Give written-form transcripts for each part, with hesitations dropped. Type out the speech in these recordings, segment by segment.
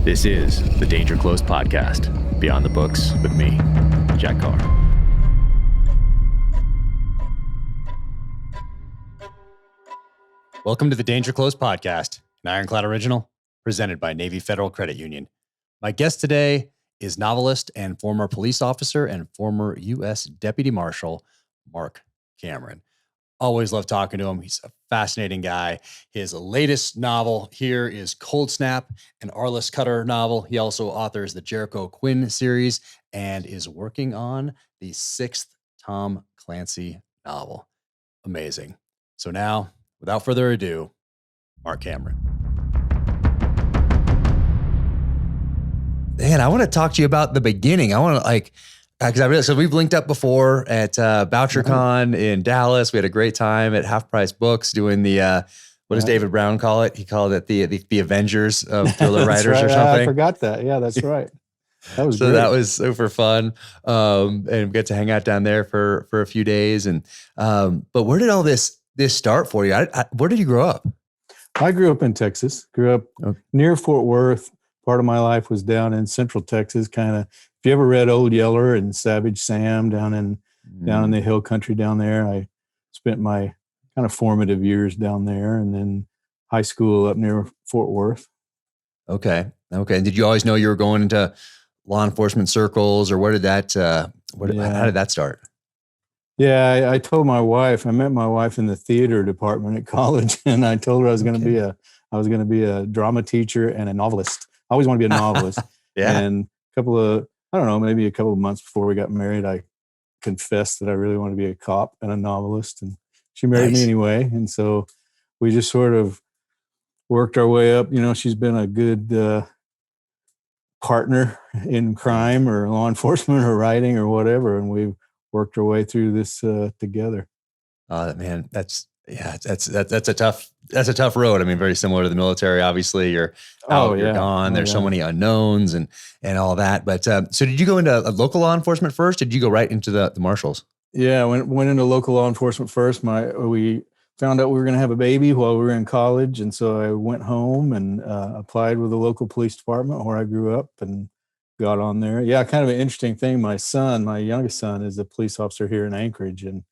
This is the Danger Close podcast, Beyond the Books with me, Jack Carr. Welcome to the Danger Close podcast, an Ironclad original presented by Navy Federal Credit Union. My guest today is novelist and former police officer and former U.S. Deputy Marshal, Marc Cameron. Always love talking to him. He's a fascinating guy. His latest novel here is Cold Snap, an Arliss Cutter novel. He also authors the Jericho Quinn series and is working on the 6th Tom Clancy novel. Amazing. So now, without further ado, Marc Cameron. Man, I want to talk to you about the beginning. I want to because I realized, so we've linked up before at BoucherCon in Dallas. We had a great time at Half Price Books doing the, what does David Brown call it? He called it the Avengers of thriller writers right. or something. I forgot that. Yeah, that's right. That was great. That was super fun. And we got to hang out down there for a few days. And but where did all this start for you? Where did you grow up? I grew up in Texas, near Fort Worth. Part of my life was down in Central Texas, kind of. If you ever read Old Yeller and Savage Sam down in the hill country down there, I spent my kind of formative years down there, and then high school up near Fort Worth. Okay. And did you always know you were going into law enforcement circles, or where did that? How did that start? Yeah, I told my wife. I met my wife in the theater department at college, and I told her I was going to be a drama teacher and a novelist. I always want to be a novelist. Yeah. And maybe a couple of months before we got married, I confessed that I really wanted to be a cop and a novelist, and she married me anyway. And so we just sort of worked our way up. You know, she's been a good partner in crime or law enforcement or writing or whatever, and we've worked our way through this together. Man, that's a tough road. I mean, very similar to the military. Obviously, you're out, you're gone. There's so many unknowns and all that. But so did you go into a local law enforcement first? Did you go right into the Marshals? Yeah, I went into local law enforcement first. We found out we were going to have a baby while we were in college, and so I went home and applied with the local police department where I grew up and got on there. Yeah, kind of an interesting thing. My youngest son, is a police officer here in Anchorage, and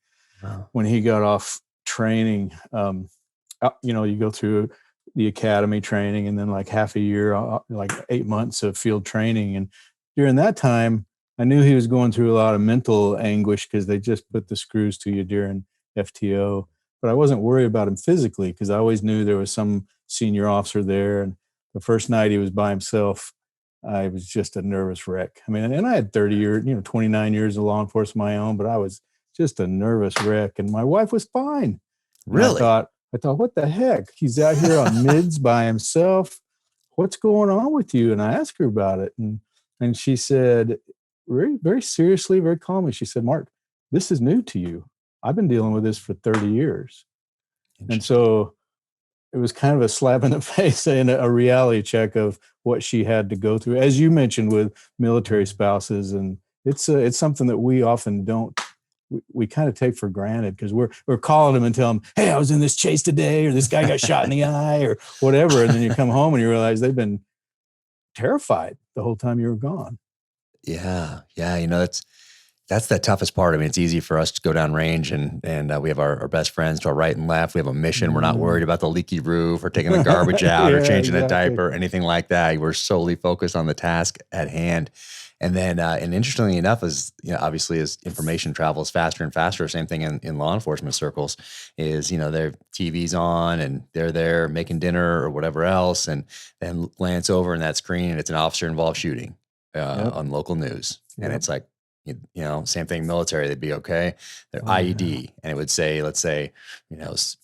when he got off training, you go through the academy training and then like half a year, like 8 months of field training. And during that time, I knew he was going through a lot of mental anguish because they just put the screws to you during FTO. But I wasn't worried about him physically because I always knew there was some senior officer there. And the first night he was by himself, I was just a nervous wreck. I mean, and I had 29 years of law enforcement of my own, but I was just a nervous wreck. And my wife was fine. Really? I thought, what the heck? He's out here on mids by himself. What's going on with you? And I asked her about it. And she said, very, very seriously, very calmly, she said, Marc, this is new to you. I've been dealing with this for 30 years. And so it was kind of a slap in the face and a reality check of what she had to go through, as you mentioned, with military spouses. And it's something that we often don't. We kind of take for granted because we're calling them and tell them, hey, I was in this chase today, or this guy got shot in the eye or whatever. And then you come home and you realize they've been terrified the whole time you were gone. Yeah. You know, that's the toughest part. I mean, it's easy for us to go down range and we have our best friends to our right and left. We have a mission. We're not worried about the leaky roof or taking the garbage out or changing a diaper or anything like that. We're solely focused on the task at hand. And then, and interestingly enough, obviously as information travels faster and faster, same thing in law enforcement circles is, their TV's on and they're there making dinner or whatever else. And then glance over in that screen and it's an officer involved shooting on local news. And it's like, same thing, military, they'd be okay. Their IED, and it would say, let's say,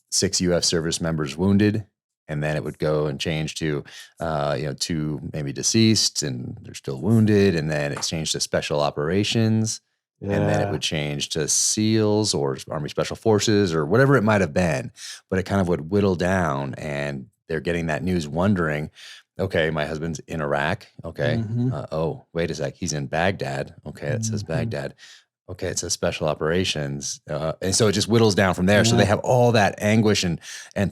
6 U.S. service members wounded. And then it would go and change to, 2 maybe deceased and they're still wounded. And then it's changed to special operations. Yeah. And then it would change to SEALs or Army Special Forces or whatever it might have been. But it kind of would whittle down and they're getting that news wondering, okay, my husband's in Iraq. Okay. Oh, wait a sec. He's in Baghdad. Okay. It says Baghdad. Okay, it says special operations, and so it just whittles down from there. Yeah. So they have all that anguish and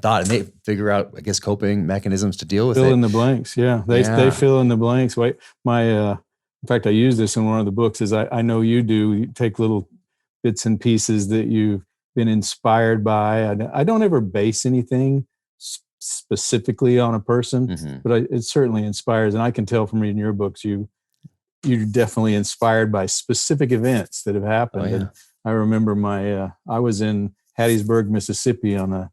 thought, and they figure out, I guess, coping mechanisms to deal with Fill it. in the blanks. Yeah, they fill in the blanks. Wait, in fact, I use this in one of the books. Is I know you do. You take little bits and pieces that you've been inspired by. I don't ever base anything specifically on a person, but it certainly inspires. And I can tell from reading your books, you're definitely inspired by specific events that have happened. Oh, yeah. And I remember I was in Hattiesburg, Mississippi on a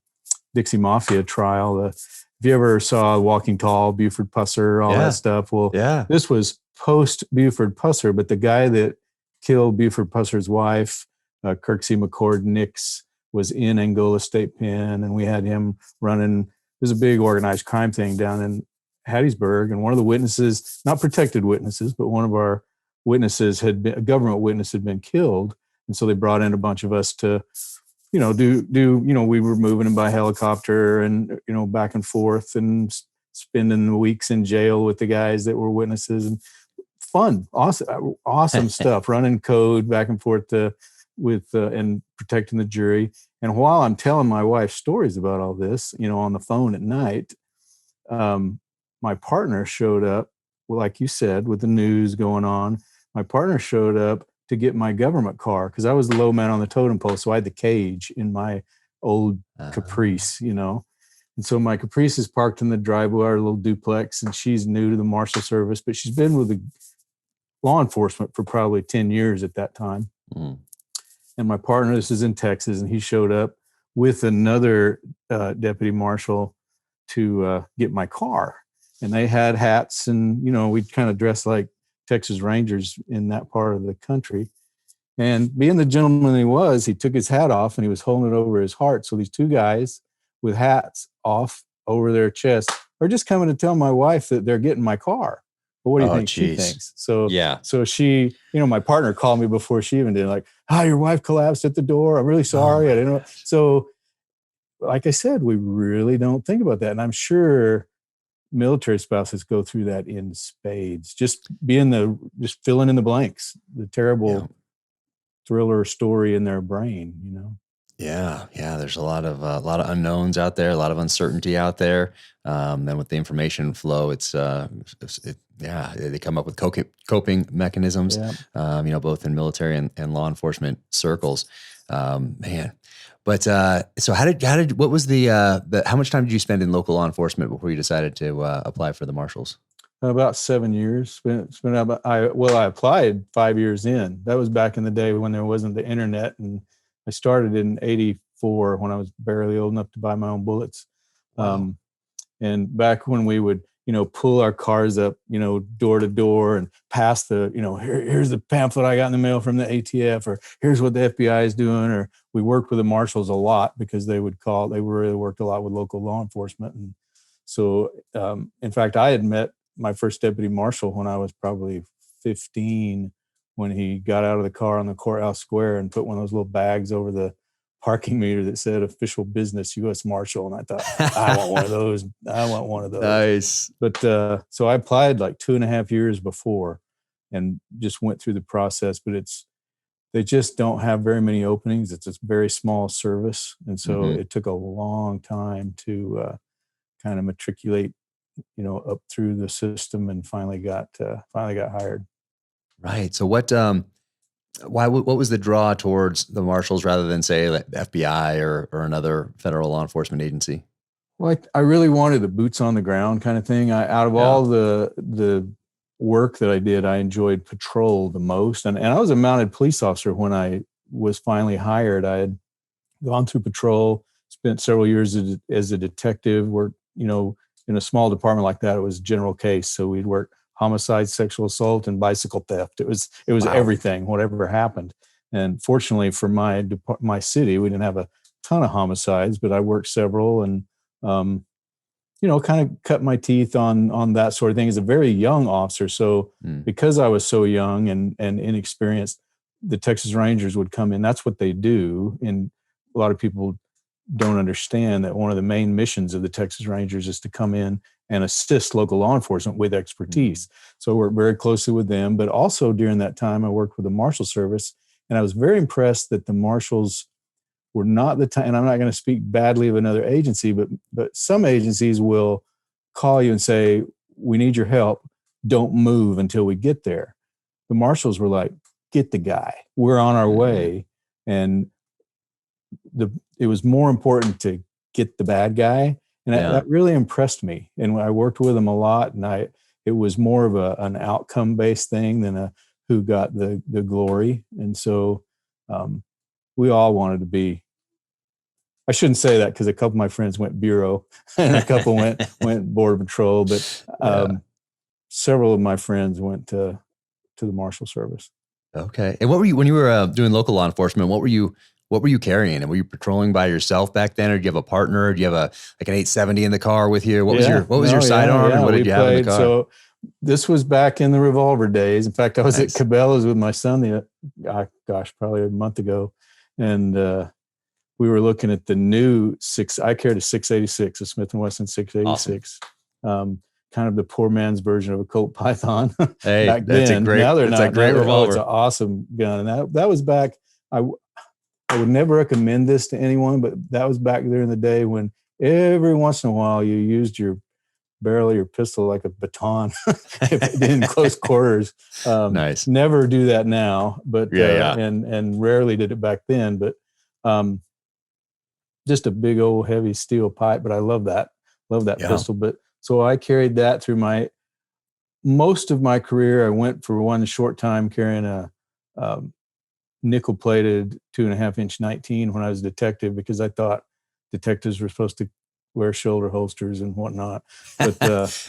Dixie Mafia trial. If you ever saw Walking Tall, Buford Pusser, all that stuff. Well, this was post Buford Pusser, but the guy that killed Buford Pusser's wife, Kirksey McCord Nix, was in Angola State Pen, and we had him running. It was a big organized crime thing down in Hattiesburg, and one of the witnesses, not protected witnesses, but one of our witnesses a government witness had been killed. And so they brought in a bunch of us to, we were moving him by helicopter and, back and forth and spending weeks in jail with the guys that were witnesses, and fun, awesome stuff, running code back and forth and protecting the jury. And while I'm telling my wife stories about all this, on the phone at night, my partner showed up, like you said, with the news going on. My partner showed up to get my government car because I was the low man on the totem pole. So I had the cage in my old Caprice, And so my Caprice is parked in the driveway, our little duplex, and she's new to the Marshal Service, but she's been with the law enforcement for probably 10 years at that time. And my partner, this is in Texas, and he showed up with another deputy marshal to get my car. And they had hats, and, we'd kind of dress like Texas Rangers in that part of the country. And being the gentleman he took his hat off and he was holding it over his heart. So these two guys with hats off over their chest are just coming to tell my wife that they're getting my car. But what do you think she thinks? So she, my partner called me before she even did, like, your wife collapsed at the door. I'm really sorry. I didn't know. So like I said, we really don't think about that. And I'm sure military spouses go through that in spades, just filling in the blanks, the terrible thriller story in their brain, Yeah. There's a lot of unknowns out there, a lot of uncertainty out there. Then with the information flow, they come up with coping mechanisms, both in military and law enforcement circles. But so what was how much time did you spend in local law enforcement before you decided to apply for the Marshals? About 7 years. I applied 5 years in. That was back in the day when there wasn't the internet, and I started in '84 when I was barely old enough to buy my own bullets. Wow. And back when we would, pull our cars up, door to door and pass here's the pamphlet I got in the mail from the ATF, or here's what the FBI is doing. Or we worked with the Marshals a lot because they really worked a lot with local law enforcement. And so, in fact, I had met my first deputy marshal when I was probably 15, when he got out of the car on the courthouse square and put one of those little bags over the parking meter that said official business U.S. Marshal. And I thought, I want one of those. Nice. But so I applied like 2.5 years before and just went through the process, but they just don't have very many openings. It's a very small service. And so it took a long time to kind of matriculate, up through the system, and finally got hired. Right. So what was the draw towards the Marshals rather than, say, like the FBI or another federal law enforcement agency? Well, I really wanted the boots on the ground kind of thing. Out of all the work that I did, I enjoyed patrol the most. And I was a mounted police officer when I was finally hired. I had gone through patrol, spent several years as a detective, worked, in a small department like that. It was general case. So we'd work homicide, sexual assault, and bicycle theft. It was everything, whatever happened. And fortunately for my city, we didn't have a ton of homicides, but I worked several, and kind of cut my teeth on that sort of thing as a very young officer. So because I was so young and inexperienced, the Texas Rangers would come in. That's what they do. And a lot of people don't understand that one of the main missions of the Texas Rangers is to come in and assist local law enforcement with expertise. So I worked very closely with them. But also during that time, I worked with the Marshal Service And I was very impressed that the marshals were not the time, and I'm not going to speak badly of another agency, but some agencies will call you and say, we need your help. Don't move until we get there. The marshals were like, get the guy. We're on our way. And it was more important to get the bad guy. And that really impressed me. And I worked with them a lot, and it was more of an outcome-based thing than a who got the glory. And so we all wanted to be, I shouldn't say that because a couple of my friends went bureau and a couple went border patrol, but several of my friends went to the Marshal Service. Okay. And what were you, when you were doing local law enforcement, what were you carrying? And were you patrolling by yourself back then, or do you have a partner? Do you have an 870 in the car with you? What was your sidearm and what did you have in the car? So this was back in the revolver days. In fact, I was at Cabela's with my son probably a month ago. And we were looking at the new I carried a 686, a Smith & Wesson 686. Awesome. Kind of the poor man's version of a Colt Python. Hey, back that's then. a great revolver. It's an awesome gun. And that was back, I would never recommend this to anyone, but that was back there in the day when every once in a while you used your barrel of your pistol like a baton in close quarters. Nice. Never do that now, but and rarely did it back then. But just a big old heavy steel pipe. But I love that pistol. But so I carried that through most of my career. I went for one short time carrying a nickel-plated 2.5-inch 19 when I was a detective, because I thought detectives were supposed to wear shoulder holsters and whatnot. But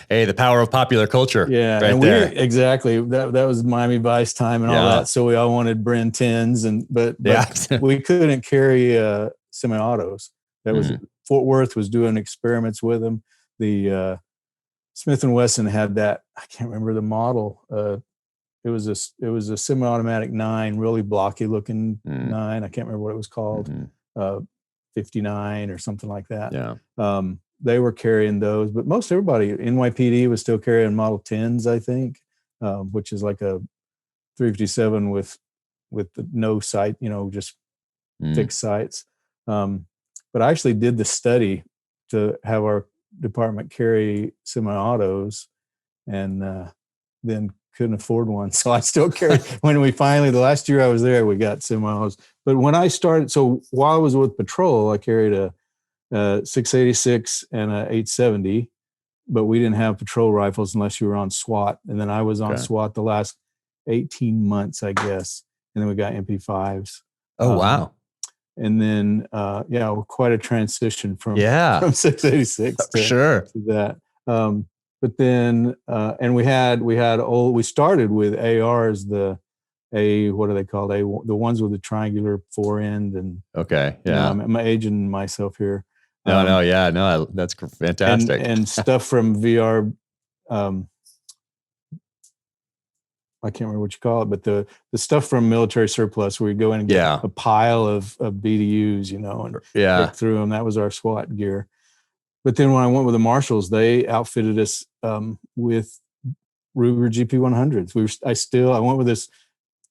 hey, the power of popular culture. Yeah, right and there. Exactly. That was Miami Vice time and all that. So we all wanted Bren 10s, but we couldn't carry semi-autos. That was Fort Worth was doing experiments with them. The Smith & Wesson had that. I can't remember the model. It was a semi-automatic 9, really blocky looking 9. I can't remember what it was called. 59 or something like that. Yeah. They were carrying those, but most everybody, NYPD was still carrying Model 10s, I think, which is like a 357 with the no sight, just fixed sights. But I actually did the study to have our department carry semi-autos, and then couldn't afford one. So I still carried, the last year I was there, we got semi-autos. But when I started, so while I was with patrol, I carried a 686 and a 870, but we didn't have patrol rifles unless you were on SWAT. And then I was on SWAT the last 18 months, I guess. And then we got MP5s. Oh, wow. And then, quite a transition from 686 to that. But then, and we started with ARs, what are they called? The ones with the triangular fore end. And I'm aging myself here. That's fantastic. And stuff from VR. I can't remember what you call it, but the stuff from military surplus where we go in and get a pile of BDUs, and pick through them. That was our SWAT gear. But then when I went with the Marshals, they outfitted us with Ruger GP100s. I went with this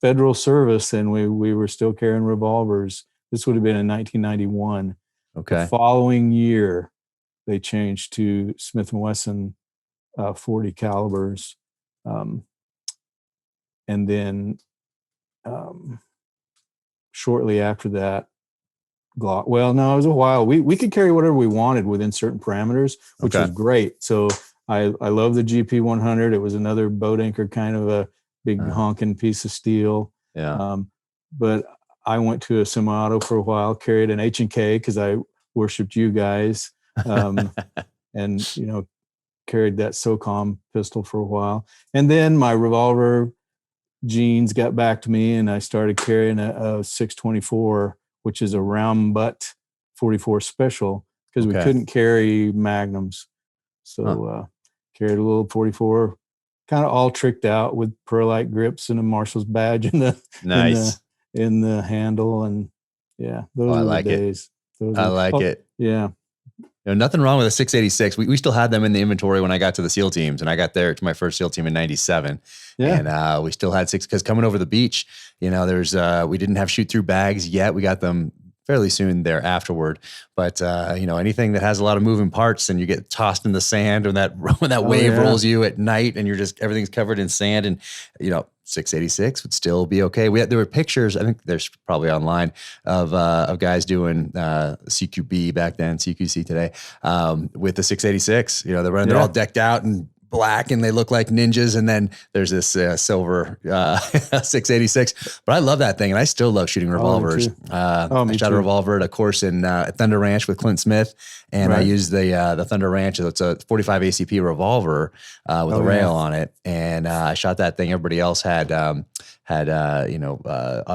federal service, and we were still carrying revolvers. This would have been in 1991. Okay. The following year, they changed to Smith & Wesson 40 calibers. And then shortly after that, Glock. Well, no, it was a while. We could carry whatever we wanted within certain parameters, which was great. So I love the GP100. It was another boat anchor, kind of a big honking piece of steel. Yeah. But I went to a semi-auto for a while, carried an H&K because I worshipped you guys, and carried that SOCOM pistol for a while. And then my revolver genes got back to me, and I started carrying a 624, which is a round butt 44 special, because we couldn't carry magnums. So carried a little 44, kind of all tricked out with pearlite grips and a Marshal's badge in the handle. And those were the days. I like it. Yeah. nothing wrong with a 686. We still had them in the inventory when I got to the SEAL teams, and I got there to my first SEAL team in 97. Yeah. And we still had 6, because coming over the beach, we didn't have shoot through bags yet. We got them fairly soon there afterward. But, anything that has a lot of moving parts and you get tossed in the sand when that wave rolls you at night and everything's covered in sand, and, 686 would still be okay. There were pictures, I think there's probably online, of guys doing CQB back then, CQC today, with the 686. They're running, they're all decked out and black and they look like ninjas. And then there's this silver 686. But I love that thing, and I still love shooting revolvers. I shot a revolver at a course in Thunder Ranch with Clint Smith, and I used the Thunder Ranch. It's a 45 ACP revolver with a rail on it, and I shot that thing. Everybody else had auto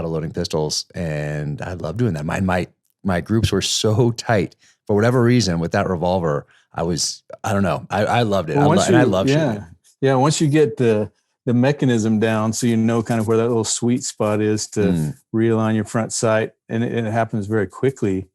loading pistols, and I love doing that. My groups were so tight for whatever reason with that revolver. I don't know. I loved it. I love shooting. Yeah. Once you get the mechanism down, so kind of where that little sweet spot is to realign your front sight. And it happens very quickly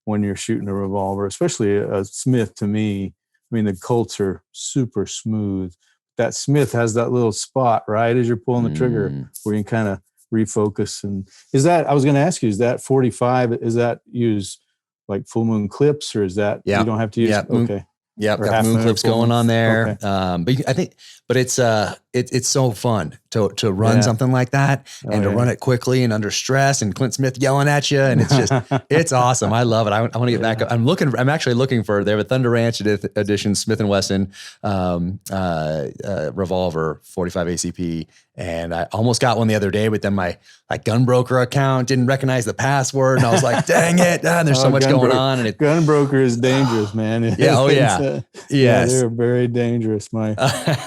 when you're shooting a revolver, especially a Smith. To me, the Colts are super smooth. That Smith has that little spot right as you're pulling the trigger where you can kind of refocus. And I was going to ask you, is that 45, is that use like full moon clips, or is that you don't have to use? Okay. Yeah, got moon clips going on there. Okay. But it's so fun to run something like that and to run it quickly and under stress, and Clint Smith yelling at you, and it's just it's awesome. I love it. I want to get back up. I'm actually looking for, they have a Thunder Ranch edition Smith & Wesson revolver 45 ACP, and I almost got one the other day, but then my gun broker account didn't recognize the password, and I was like, dang it, there's so much going on. And gun broker is dangerous, man. Yeah. Oh yeah. Yes. They're very dangerous. My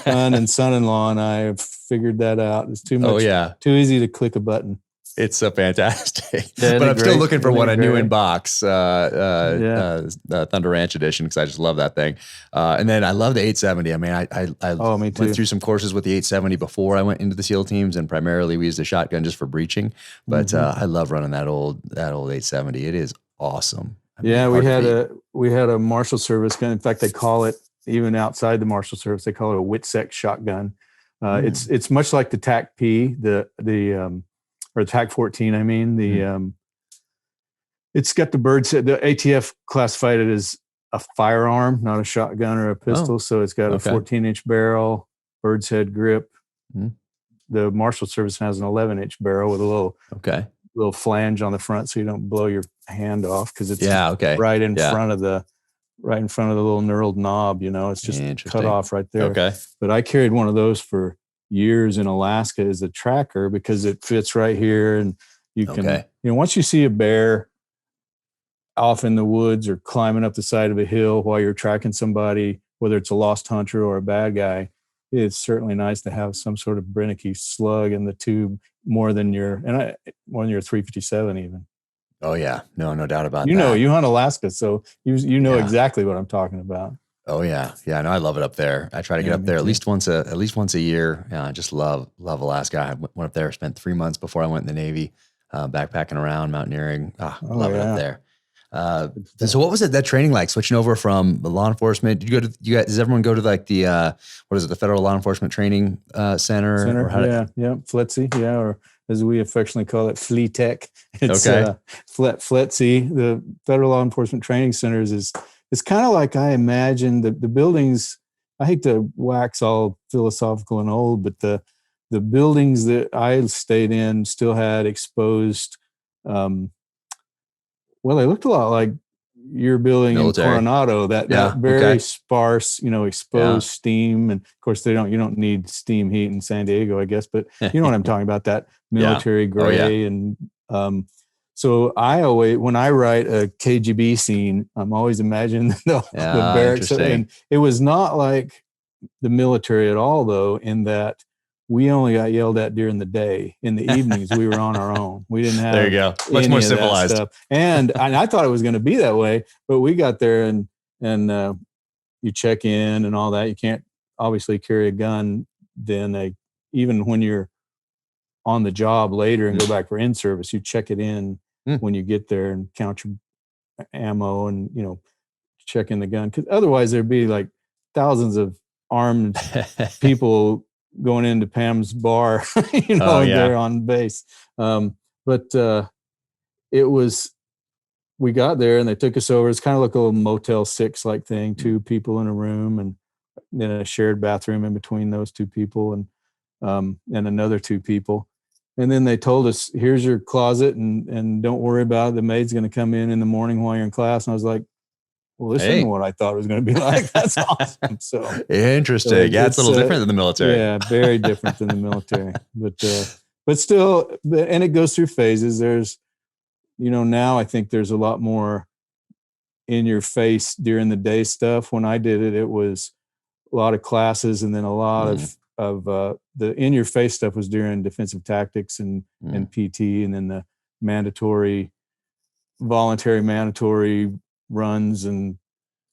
son and son-in-law and I have figured that out. It's too much. Too easy to click a button. It's so fantastic. But I'm still looking for one, a new in box, Thunder Ranch edition, because I just love that thing. And then I love the 870. I me too. Went through some courses with the 870 before I went into the SEAL teams, and primarily we used a shotgun just for breaching. But I love running that old 870. It is awesome. We had a Marshal service gun. In fact, they call it, even outside the Marshal service, they call it a Witsec shotgun. It's much like the TAC-P, or TAC-14. It's got the bird's head. The ATF classified it as a firearm, not a shotgun or a pistol. So it's got a 14-inch barrel, bird's head grip. The Marshal service has an 11-inch barrel with a little flange on the front, so you don't blow your hand off, because it's right in front of the little knurled knob. It's just cut off right there. Okay. But I carried one of those for years in Alaska as a tracker, because it fits right here, and you can once you see a bear off in the woods or climbing up the side of a hill while you're tracking somebody, whether it's a lost hunter or a bad guy, it's certainly nice to have some sort of Brennicky slug in the tube more than your 357 even. Oh yeah, no doubt about that. You hunt Alaska, so you know exactly what I'm talking about. Oh yeah. No, I love it up there. I try to get up there at least once a year. I just love Alaska. I went up there, spent 3 months before I went in the Navy, backpacking around, mountaineering. Love it up there. So what was that training like, switching over from the law enforcement? Did does everyone go to like the the Federal Law Enforcement Training Center? FLETC, or as we affectionately call it, FLETEC. It's FLETC. The Federal Law Enforcement Training Centers it's kind of like, I imagine the buildings. I hate to wax all philosophical and old, but the buildings that I stayed in still had exposed. They looked a lot like your building military in Coronado. That very sparse, exposed steam, and of course you don't need steam heat in San Diego, I guess. But you know what I'm talking about, that military gray. And so I always, when I write a KGB scene, I'm always imagining the barracks. And it was not like the military at all, though, in that we only got yelled at during the day. In the evenings, we were on our own. We didn't have. There you go. Much more civilized. Stuff. And I thought it was going to be that way, but we got there and you check in and all that. You can't obviously carry a gun then. Even when you're on the job later and go back for in-service, you check it in when you get there and count your ammo and, checking the gun, because otherwise there'd be like thousands of armed people going into Pam's bar, there on base. But we got there and they took us over. It's kind of like a little Motel 6 like thing, 2 people in a room and then a shared bathroom in between those 2 people and another 2 people. And then they told us, here's your closet and don't worry about it. The maid's going to come in the morning while you're in class. And I was like, well, this isn't what I thought it was going to be like. That's awesome. So interesting. It's a little different than the military. Yeah, very different than the military. But still, and it goes through phases. There's, now I think there's a lot more in your face during the day stuff. When I did it, it was a lot of classes, and then a lot of the in your face stuff was during defensive tactics and PT, and then the voluntary mandatory runs and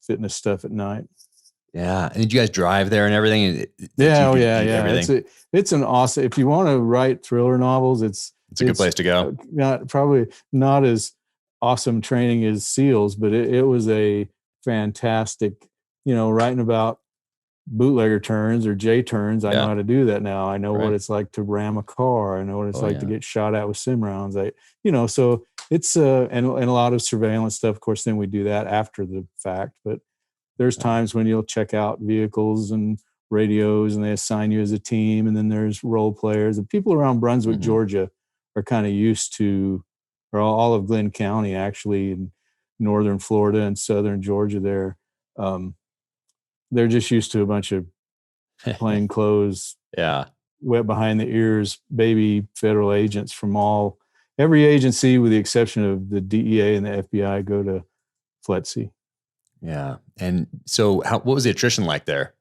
fitness stuff at night. Yeah. And did you guys drive there and everything? Yeah. Everything? It's an awesome, if you want to write thriller novels, it's a good place to go. Probably not as awesome training as SEALs, but it was a fantastic, writing about bootlegger turns or J turns. I know how to do that now. I know what it's like to ram a car. I know what it's like to get shot at with sim rounds. So it's and a lot of surveillance stuff. Of course, then we do that after the fact, but there's times when you'll check out vehicles and radios and they assign you as a team. And then there's role players. The people around Brunswick, Georgia are kind of used to, or all of Glenn County, actually, in northern Florida and southern Georgia there. They're just used to a bunch of plain clothes, wet behind the ears, baby federal agents from every agency, with the exception of the DEA and the FBI, go to FLETC. Yeah. And so what was the attrition like there?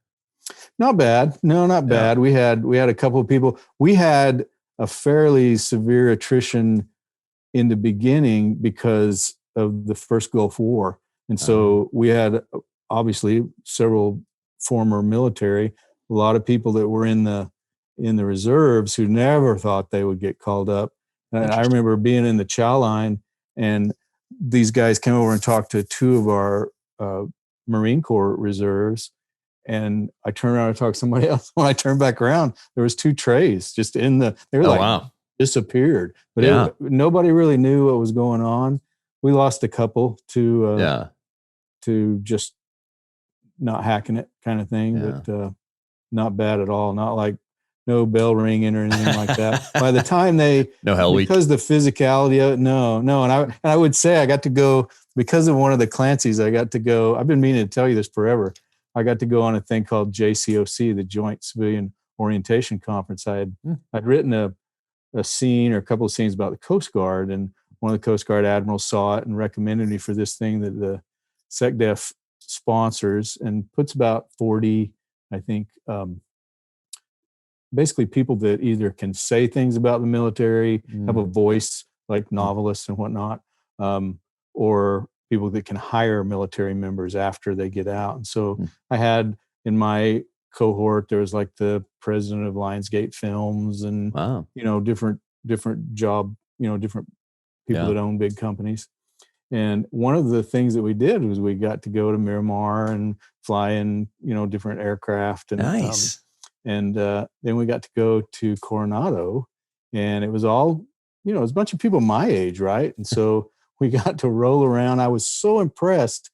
Not bad. No, not bad. We had a couple of people. We had a fairly severe attrition in the beginning because of the first Gulf War. And so we had obviously several former military, a lot of people that were in the reserves who never thought they would get called up. And I remember being in the chow line, and these guys came over and talked to 2 of our Marine Corps reserves. And I turned around and talked to somebody else. When I turned back around, there was 2 trays just they were disappeared. But nobody really knew what was going on. We lost a couple to just not hacking it kind of thing, but not bad at all. Not like no bell ringing or anything like that. By the time no hell week, because the physicality of it, no. And I would say I got to go because of one of the Clancy's. I got to go. I've been meaning to tell you this forever. I got to go on a thing called JCOC, the Joint Civilian Orientation Conference. I'd written a scene or a couple of scenes about the Coast Guard, and one of the Coast Guard admirals saw it and recommended me for this thing that the SecDef sponsors, and puts about 40, I think, basically people that either can say things about the military, have a voice like novelists and whatnot, or people that can hire military members after they get out. And so I had in my cohort, there was like the president of Lionsgate Films and, different job, different people that own big companies. And one of the things that we did was we got to go to Miramar and fly in, different aircraft. And, nice. Then we got to go to Coronado, and it was all, it was a bunch of people my age, right? And so we got to roll around. I was so impressed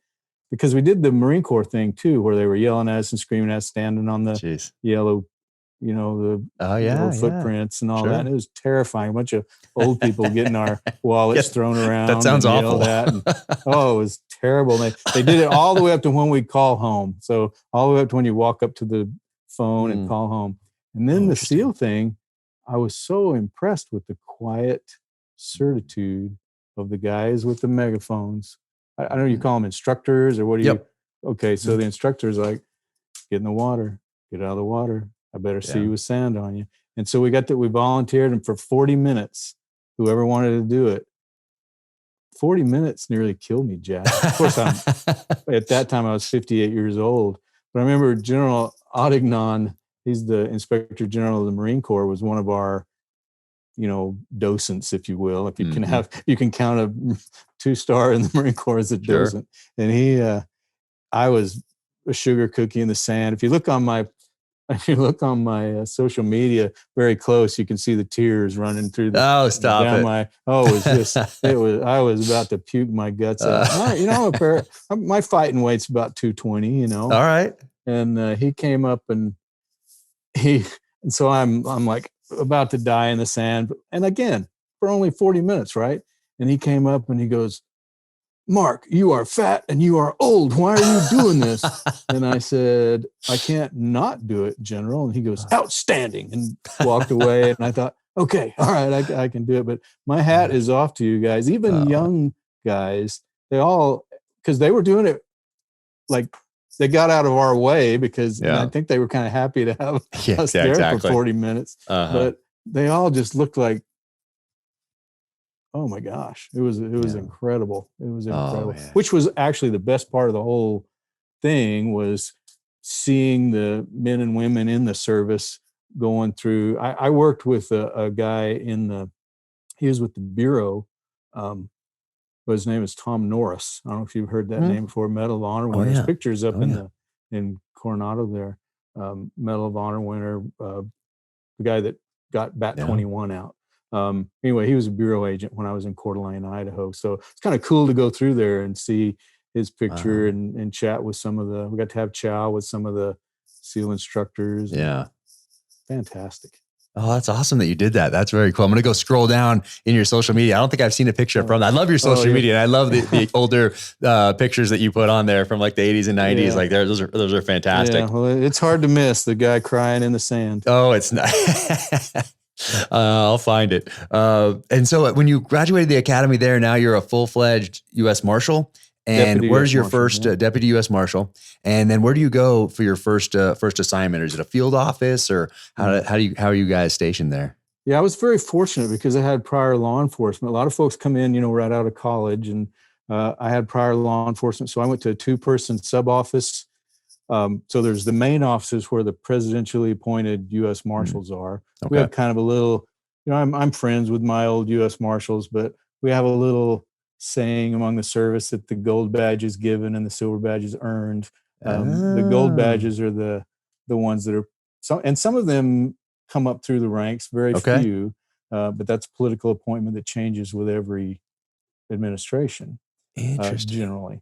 because we did the Marine Corps thing too, where they were yelling at us and screaming at us, standing on the yellow, the footprints and all that. And it was terrifying. A bunch of old people getting our wallets thrown around. That sounds awful. It was terrible. They did it all the way up to when we call home. So all the way up to when you walk up to the phone and call home. And then the SEAL thing, I was so impressed with the quiet certitude of the guys with the megaphones. I don't know, you call them instructors or what do you? Okay, so the instructor's like, get in the water, get out of the water. I better see you with sand on you. And so we volunteered, and for 40 minutes, whoever wanted to do it, 40 minutes nearly killed me, Jack. Of course, at that time I was 58 years old. But I remember General Adignon, he's the Inspector General of the Marine Corps, was one of our, docents, if you will. If you can you can count a 2-star in the Marine Corps as a docent. And I was a sugar cookie in the sand. If you look on my social media very close, you can see the tears running through Oh, stop down it. my. Oh, I was about to puke my guts out. My fighting weight's about 220. All right. And he came up and so I'm like about to die in the sand, and again for only 40 minutes, right? And he came up and he goes, "Mark, you are fat and you are old. Why are you doing this?" And I said, "I can't not do it, General." And he goes, "Outstanding," and walked away. And I thought, okay, all right, I can do it. But my hat is off to you guys, even young guys. They all, because they were doing it like they got out of our way and I think they were kind of happy to have us there for 40 minutes. But they all just looked like, oh my gosh, it was incredible. It was incredible, which was actually the best part of the whole thing, was seeing the men and women in the service going through. I worked with a guy he was with the Bureau. His name is Tom Norris. I don't know if you've heard that name before. Medal of Honor winner. His pictures up in Coronado there. Medal of Honor winner. The guy that got Bat 21 out. Anyway, he was a Bureau agent when I was in Coeur d'Alene, Idaho. So it's kind of cool to go through there and see his picture and chat with we got to have chow with some of the SEAL instructors. Yeah. Fantastic. Oh, that's awesome that you did that. That's very cool. I'm going to go scroll down in your social media. I don't think I've seen a picture from that. I love your social media. And I love the older pictures that you put on there from like the 80s and 90s. Yeah. Like those are fantastic. Yeah, well, it's hard to miss the guy crying in the sand. Oh, it's not. I'll find it. And so when you graduated the academy there, now you're a full-fledged U.S. Marshal. And Deputy where's US your Marshal, first Deputy U.S. Marshal? And then where do you go for your first assignment? Is it a field office, or how are you guys stationed there? Yeah, I was very fortunate because I had prior law enforcement. A lot of folks come in, right out of college, and I had prior law enforcement. So I went to a 2-person sub office. So there's the main offices where the presidentially appointed U.S. Marshals are. Okay. We have kind of a little, I'm friends with my old U.S. Marshals, but we have a little saying among the service that the gold badge is given and the silver badge is earned. The gold badges are the ones that are some of them come up through the ranks, very few, but that's political appointment that changes with every administration. Interesting. Generally.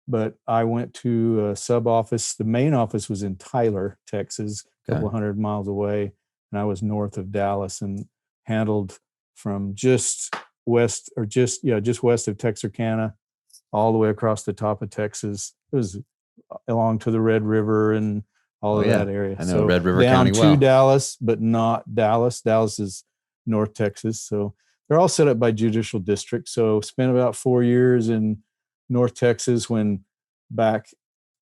But I went to a sub office. The main office was in Tyler, Texas, a couple hundred miles away, and I was north of Dallas and handled from just west of Texarkana all the way across the top of Texas. It was along to the Red River and all of that area. I know Red River down County to Dallas, but not Dallas. Dallas is North Texas. So they're all set up by judicial district. So spent about 4 years in North Texas, when back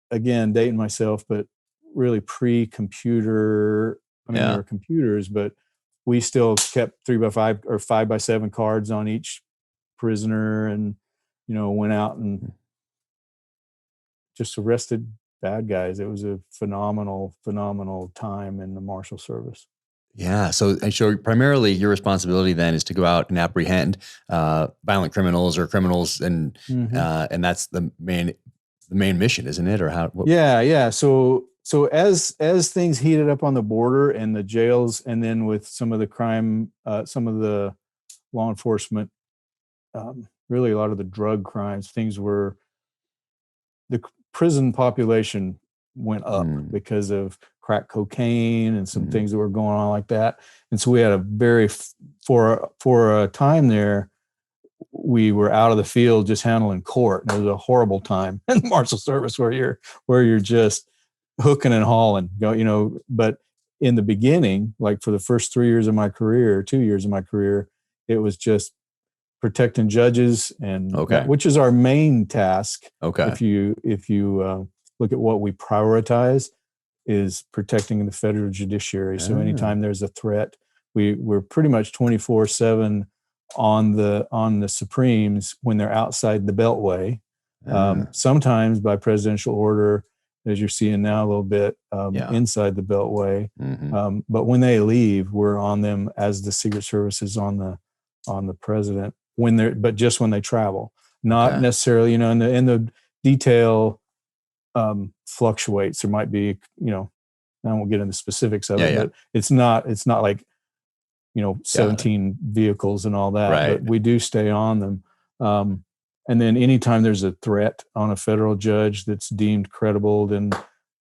again, dating myself, but really pre-computer. There were computers, but we still kept 3x5 or 5x7 cards on each prisoner, and went out and just arrested bad guys. It was a phenomenal time in the Marshal Service. Yeah. So primarily your responsibility then is to go out and apprehend violent criminals or criminals, and that's the main mission, isn't it? Or how? Yeah. So as things heated up on the border and the jails, and then with some of the crime, some of the law enforcement, really a lot of the drug crimes, the prison population went up because of crack cocaine and some things that were going on like that. And so we had for a time there, we were out of the field just handling court. And it was a horrible time in the Marshal Service where you're just hooking and hauling, but in the beginning, like for the first 2 years of my career, it was just protecting judges, and which is our main task. If you look at what we prioritize, is protecting the federal judiciary. So anytime there's a threat, we're pretty much 24/7 on the Supremes when they're outside the Beltway. Sometimes by presidential order, as you're seeing now a little bit, inside the Beltway. But when they leave, we're on them as the Secret Service is on the president but just when they travel, not necessarily, in detail fluctuates. There might be, I won't get into specifics of it, but it's not like, 17 vehicles and all that, Right. but we do stay on them. And then anytime there's a threat on a federal judge that's deemed credible, then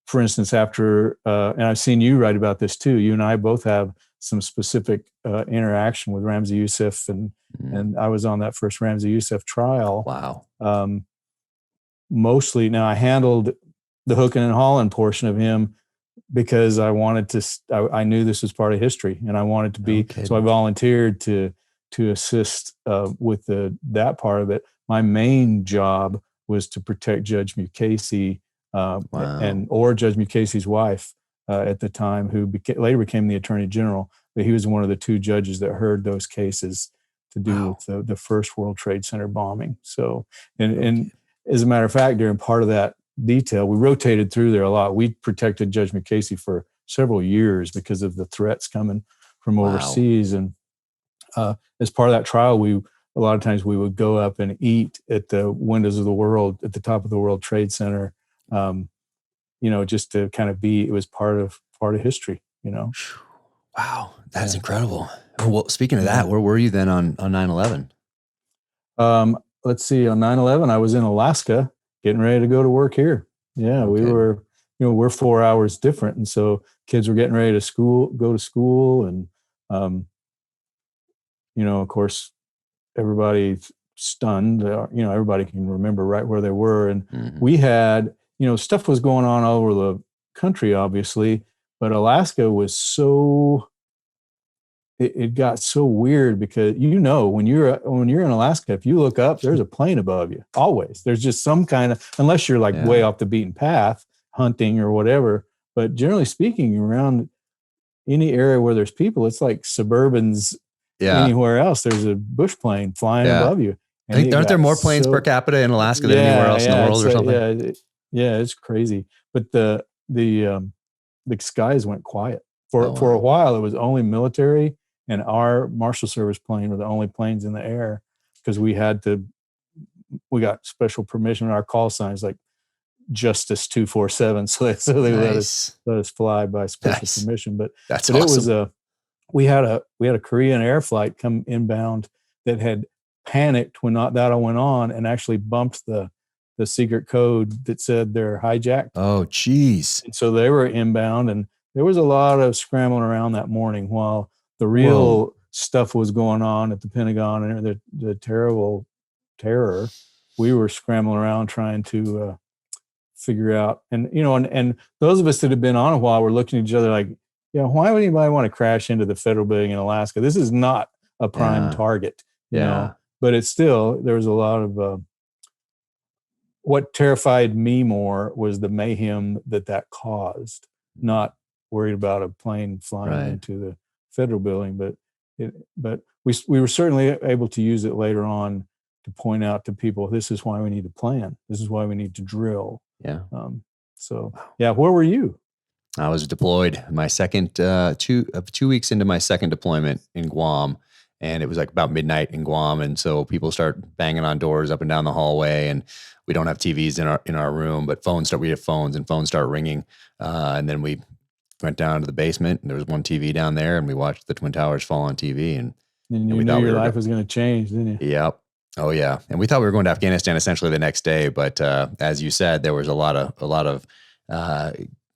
for instance, after, and I've seen you write about this too, you and I both have some specific interaction with Ramzi Youssef, and I was on that first Ramzi Youssef trial. Wow. Mostly, now I handled the Hooken and Holland portion of him because I wanted to, I knew this was part of history and I wanted to be, so I volunteered to assist with that part of it. My main job was to protect Judge Mukasey or Judge Mukasey's wife at the time, who later became the Attorney General. But he was one of the two judges that heard those cases to do with the first World Trade Center bombing. So, and as a matter of fact, during part of that detail, we rotated through there a lot. We protected Judge Mukasey for several years because of the threats coming from overseas. And as part of that trial, a lot of times we would go up and eat at the windows of the world, at the top of the World Trade Center, just to kind of it was part of history, Wow. That's incredible. Well, speaking of that, where were you then on 9/11? Let's see, on 9/11, I was in Alaska getting ready to go to work here. Yeah. We were, we're 4 hours different. And so kids were getting ready to go to school. And, of course, everybody's stunned. Everybody can remember right where they were. And we had, stuff was going on all over the country, obviously, but Alaska was it got so weird because, when you're in Alaska, if you look up, there's a plane above you. Always. There's just some kind of, unless you're like way off the beaten path, hunting or whatever. But generally speaking, around any area where there's people, it's like suburbans. Anywhere else, there's a bush plane flying above you. And I think, aren't there more planes per capita in Alaska than anywhere else in the world or something? It's crazy. But the skies went quiet for a while. It was only military, and our Marshal Service plane were the only planes in the air because we got special permission. Our call signs like Justice 247, so they let us fly by special permission. But that's awesome. It was we had a Korean air flight come inbound that had panicked when that all went on and actually bumped the secret code that said they're hijacked. Oh, geez. And so they were inbound, and there was a lot of scrambling around that morning while the real stuff was going on at the Pentagon and the terrible terror. We were scrambling around trying to figure out, and those of us that have been on a while were looking at each other like, why would anybody want to crash into the federal building in Alaska? This is not a prime target, you know, but it's still, there was a lot of, what terrified me more was the mayhem that caused, not worried about a plane flying into the federal building, but we were certainly able to use it later on to point out to people, this is why we need to plan. This is why we need to drill. Yeah. Where were you? I was deployed my second, 2 weeks into my second deployment in Guam. And it was like about midnight in Guam. And so people start banging on doors up and down the hallway, and we don't have TVs in our room, but we have phones, and phones start ringing. And then we went down to the basement, and there was one TV down there, and we watched the Twin Towers fall on TV. And you knew your life was going to change, didn't you? Yep. Oh yeah. And we thought we were going to Afghanistan essentially the next day. But as you said, there was a lot of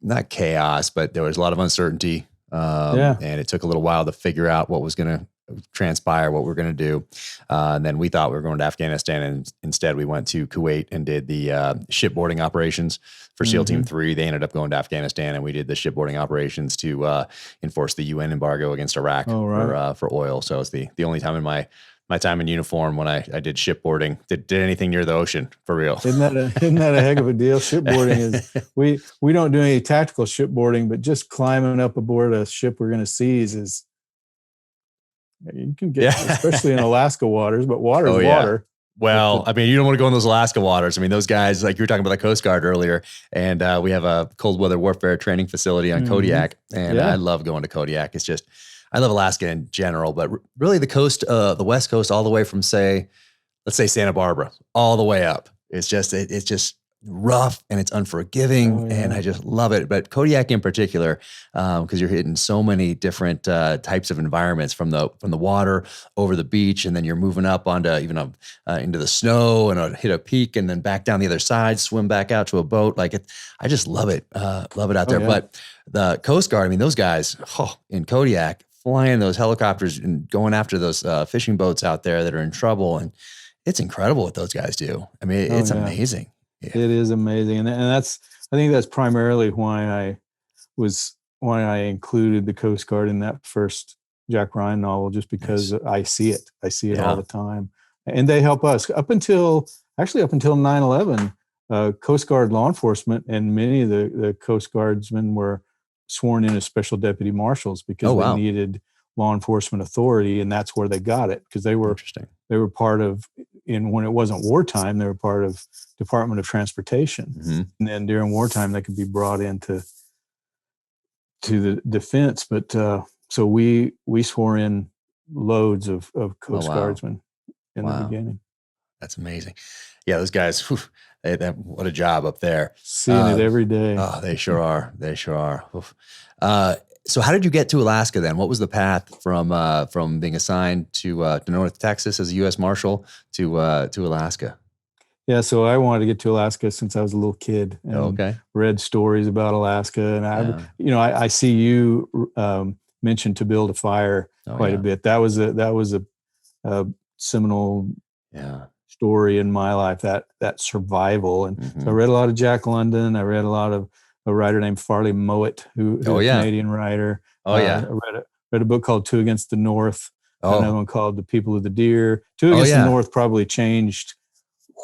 not chaos, but there was a lot of uncertainty. And it took a little while to figure out what was going to transpire, what we're going to do. And then we thought we were going to Afghanistan, and instead we went to Kuwait and did the shipboarding operations for SEAL Team 3. They ended up going to Afghanistan, and we did the shipboarding operations to enforce the UN embargo against Iraq for oil. So it's the only time in my time in uniform when I did shipboarding, did anything near the ocean, for real. Isn't that a heck of a deal? Shipboarding is, we don't do any tactical shipboarding, but just climbing up aboard a ship we're going to seize is, you can get, especially in Alaska waters, but water is water. Well, I mean, you don't want to go in those Alaska waters. I mean, those guys, like you were talking about the Coast Guard earlier, and we have a cold weather warfare training facility on Kodiak, and I love going to Kodiak. It's just, I love Alaska in general, but really the coast, the West Coast, all the way from let's say Santa Barbara, all the way up. It's just rough and it's unforgiving, Oh, yeah. and I just love it. But Kodiak in particular, because you're hitting so many different types of environments, from the water over the beach, and then you're moving up onto even into the snow, and hit a peak, and then back down the other side, swim back out to a boat. Like I just love it out there. Yeah. But the Coast Guard, I mean, those guys in Kodiak flying those helicopters and going after those fishing boats out there that are in trouble, and it's incredible what those guys do. I mean, it's amazing. Yeah. It is amazing. And I think that's primarily why I included the Coast Guard in that first Jack Ryan novel, just because I see it all the time. And they help us up until 9/11, Coast Guard law enforcement and many of the Coast Guardsmen were sworn in as special deputy marshals because they needed law enforcement authority. And that's where they got it, because they were part of, when it wasn't wartime, they were part of Department of Transportation. Mm-hmm. And then during wartime, they could be brought into the defense. But so we swore in loads of Coast Guardsmen in the beginning. That's amazing. Yeah, those guys, what a job up there. Seeing it every day. Oh, they sure are. They sure are. So how did you get to Alaska then? What was the path from being assigned to North Texas as a U.S. Marshal to Alaska? Yeah, so I wanted to get to Alaska since I was a little kid, and read stories about Alaska. And I see you mentioned To Build a Fire quite a bit. That was a seminal story in my life, that survival. And so I read a lot of Jack London. I read a lot of a writer named Farley Mowat, who's a Canadian writer. I read a book called Two Against the North. Another one called The People of the Deer. Two Against the North probably changed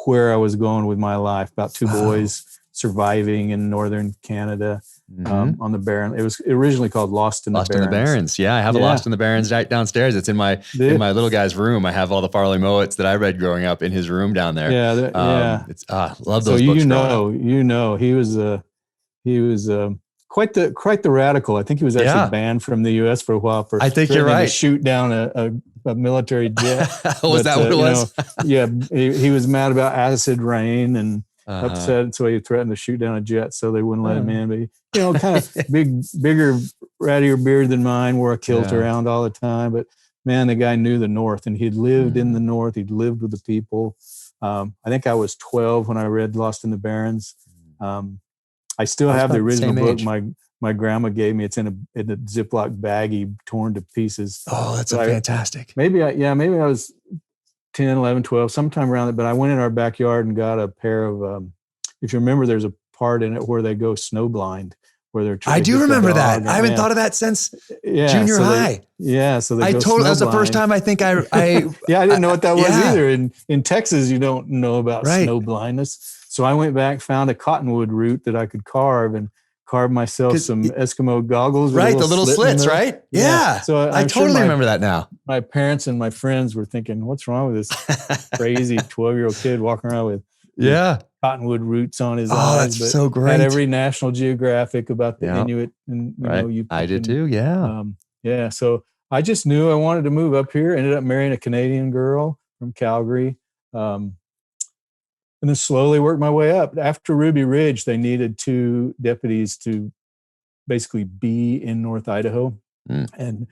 where I was going with my life, about two boys surviving in northern Canada on the Barren. It was originally called Lost in the Barrens. Yeah, I have a Lost in the Barrens right downstairs. It's in my little guy's room. I have all the Farley Mowats that I read growing up in his room down there. It's love those books. He was quite the radical. I think he was actually banned from the U.S. for a while for to shoot down a military jet. Was that what it was? He was mad about acid rain and upset, so he threatened to shoot down a jet so they wouldn't let him in. But kind of bigger, rattier beard than mine, wore a kilt around all the time. But man, the guy knew the North, and he'd lived in the North. He'd lived with the people. I think I was 12 when I read Lost in the Barrens. I still have the original book my grandma gave me. It's in a Ziploc baggie, torn to pieces. Oh, that's fantastic. Maybe I was 10, 11, 12, sometime around it. But I went in our backyard and got a pair of, if you remember, there's a part in it where they go snowblind, where they're trying I do remember that. I haven't thought of that since junior high. So they go that was the first time I think I I didn't know what that was either. In Texas, you don't know about snow blindness. So I went back, found a cottonwood root that I could carve, and carved myself some Eskimo goggles. Right, the little slits, right? Yeah. So I totally remember that now. My parents and my friends were thinking, what's wrong with this crazy 12-year-old kid walking around with cottonwood roots on his eyes? That's so great. Had every National Geographic about the Inuit. And, I did too, So I just knew I wanted to move up here, ended up marrying a Canadian girl from Calgary. And then slowly worked my way up. After Ruby Ridge, they needed 2 deputies to basically be in North Idaho and,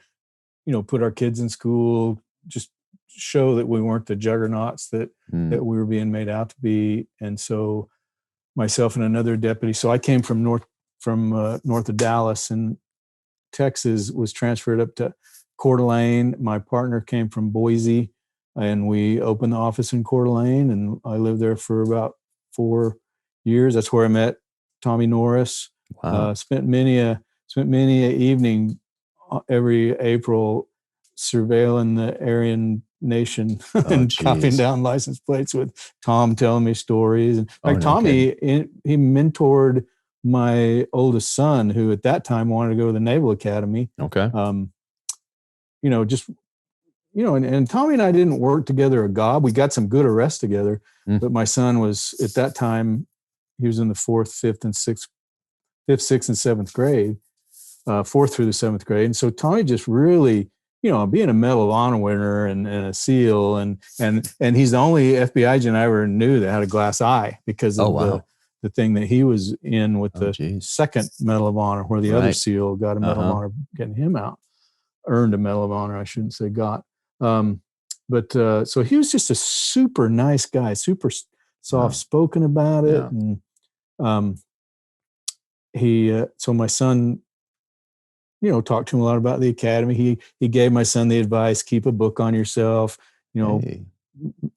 put our kids in school, just show that we weren't the juggernauts that we were being made out to be. And so myself and another deputy, so I came from north of Dallas, and Texas, was transferred up to Coeur d'Alene. My partner came from Boise, and we opened the office in Coeur d'Alene, and I lived there for about 4 years. That's where I met Tommy Norris. Wow. Spent many a evening every April surveilling the Aryan Nation and copying down license plates with Tom telling me stories. And Tommy, he mentored my oldest son, who at that time wanted to go to the Naval Academy. Okay. And Tommy and I didn't work together a gob. We got some good arrests together, but my son was, at that time, he was in the 4th, 5th, and 6th and 7th grade, 4th through the 7th grade. And so Tommy just really, being a Medal of Honor winner and a SEAL, and he's the only FBI agent I ever knew that had a glass eye because of the thing that he was in with the geez. second Medal of Honor, where the other Right. SEAL got a Medal of Honor, getting him out, earned a Medal of Honor. I shouldn't say got. But so he was just a super nice guy, super soft spoken about it. Yeah. And so my son, talked to him a lot about the academy. He gave my son the advice, keep a book on yourself, and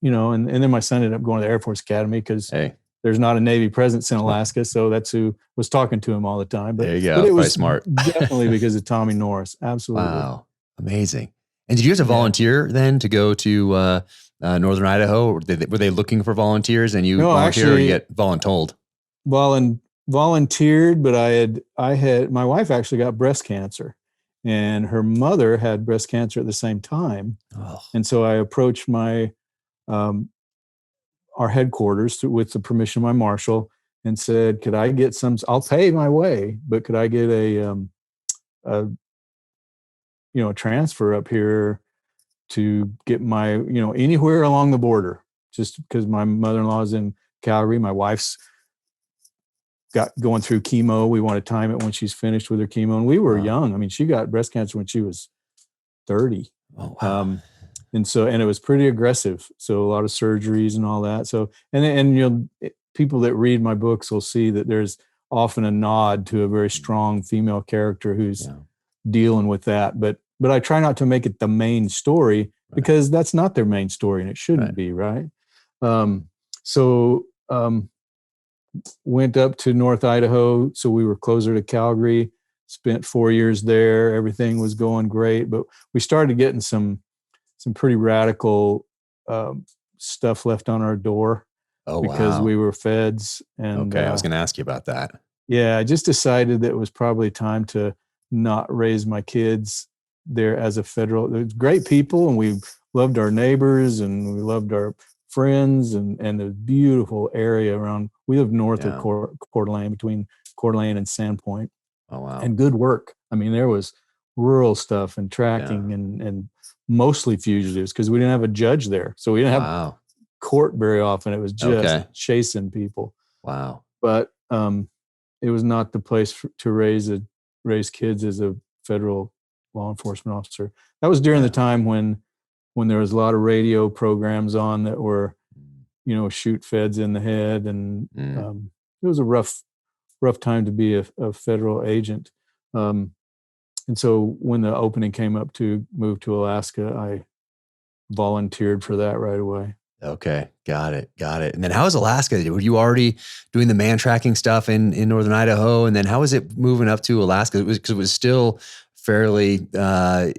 then my son ended up going to the Air Force Academy because there's not a Navy presence in Alaska. So that's who was talking to him all the time. But, there you go. But it was smart. definitely because of Tommy Norris. Absolutely. Wow. Amazing. And did you have to volunteer then to go to Northern Idaho? Or were they looking for volunteers and you volunteer, or you get voluntold? Volunteered, but I had my wife actually got breast cancer, and her mother had breast cancer at the same time. And so I approached my our headquarters with the permission of my marshal and said, could I get I'll pay my way, but could I get a transfer up here to get my, anywhere along the border, just because my mother-in-law is in Calgary. My wife's going through chemo. We want to time it when she's finished with her chemo. And we were young. I mean, she got breast cancer when she was 30. Oh, wow. And it was pretty aggressive. So a lot of surgeries and all that. So, and people that read my books will see that there's often a nod to a very strong female character who's dealing with that. But I try not to make it the main story because that's not their main story and it shouldn't be, right? Went up to North Idaho. So we were closer to Calgary, spent 4 years there. Everything was going great, but we started getting some pretty radical stuff left on our door because we were feds. And I was going to ask you about that. Yeah, I just decided that it was probably time to not raise my kids there as a federal. There's great people, and we loved our neighbors, and we loved our friends, and the beautiful area around. We live north of Coeur d'Alene, between Coeur d'Alene and Sandpoint. Oh, wow. And good work. I mean, there was rural stuff and tracking and mostly fugitives because we didn't have a judge there. So we didn't have court very often. It was just chasing people. Wow. But it was not the place to raise kids as a federal law enforcement officer. That was during the time when there was a lot of radio programs on that were, shoot feds in the head. And it was a rough time to be a federal agent. And so when the opening came up to move to Alaska, I volunteered for that right away. Okay. Got it. And then how was Alaska? Were you already doing the man tracking stuff in Northern Idaho? And then how was it moving up to Alaska? Because it was still fairly, I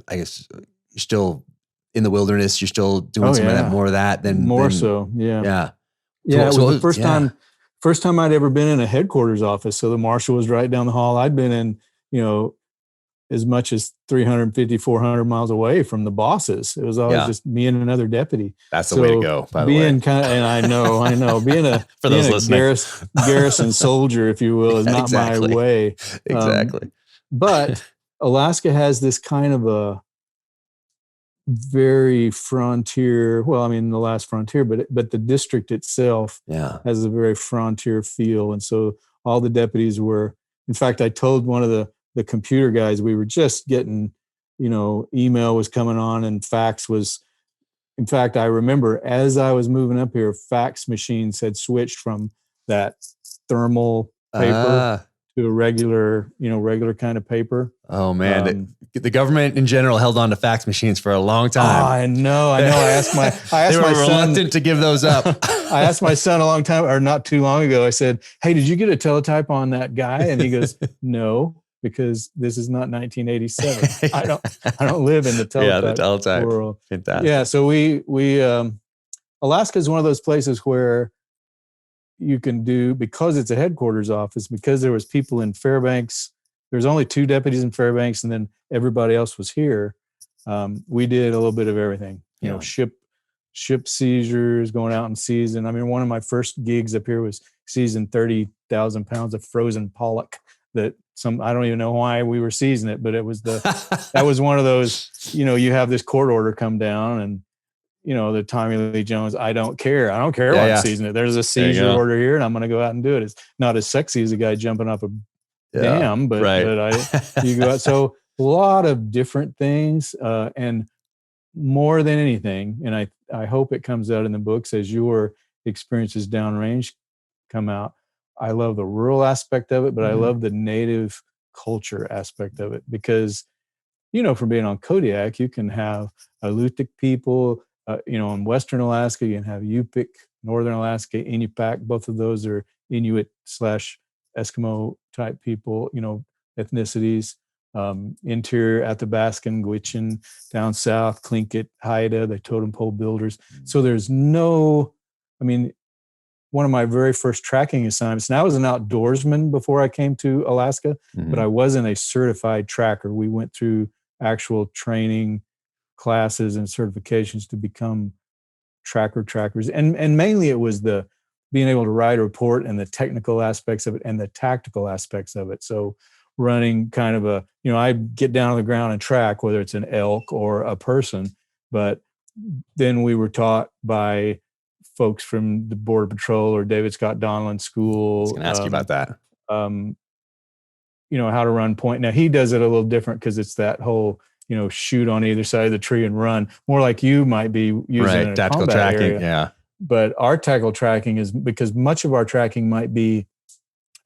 guess, you're still in the wilderness. You're still doing some of that, more of that than so. Yeah. Yeah. Yeah. It was the first time I'd ever been in a headquarters office. So the marshal was right down the hall. I'd been in, as much as 350, 400 miles away from the bosses. It was always just me and another deputy. That's the way to go, by the way. And I know, being a garrison soldier, if you will, is not my way. Exactly. But Alaska has this kind of a very frontier, the last frontier, but the district itself has a very frontier feel. And so all the deputies were, in fact, I told one of the computer guys, we were just getting, email was coming on and fax was, in fact, I remember as I was moving up here, fax machines had switched from that thermal paper to a regular kind of paper. Oh man. The government in general held on to fax machines for a long time. Oh, I know. I asked my they were reluctant to give those up. I asked my son a long time, or not too long ago, I said, hey, did you get a teletype on that guy? And he goes, no. Because this is not 1987. I don't live in the teletype world. Fantastic. Yeah, so we Alaska is one of those places where you can do, because it's a headquarters office, because there was people in Fairbanks. There's only 2 deputies in Fairbanks, and then everybody else was here. We did a little bit of everything. Ship seizures, going out and seizing. I mean, one of my first gigs up here was seizing 30,000 pounds of frozen pollock. That I don't even know why we were seizing it, but it was that was one of those, you have this court order come down and the Tommy Lee Jones, I don't care what yeah. season it. There's a seizure order here and I'm going to go out and do it. It's not as sexy as a guy jumping off a dam, but you go out. So a lot of different things, and more than anything, and I hope it comes out in the books as your experiences downrange come out. I love the rural aspect of it, but I love the native culture aspect of it because, from being on Kodiak, you can have Alutiiq people, in Western Alaska, you can have Yupik, Northern Alaska, Inupiaq. Both of those are Inuit / Eskimo type people, ethnicities. Interior Athabascan, Gwich'in, down south, Tlingit, Haida, the totem pole builders. So there's one of my very first tracking assignments, and I was an outdoorsman before I came to Alaska, but I wasn't a certified tracker. We went through actual training classes and certifications to become trackers. And mainly it was the being able to write a report and the technical aspects of it and the tactical aspects of it. So running kind of I get down on the ground and track, whether it's an elk or a person, but then we were taught by folks from the Border Patrol or David Scott Donlan School. I was going to ask you about that. How to run point. Now he does it a little different because it's that whole, shoot on either side of the tree and run, more like you might be using in a tactical combat tracking. area. Yeah. But our tactical tracking is because much of our tracking might be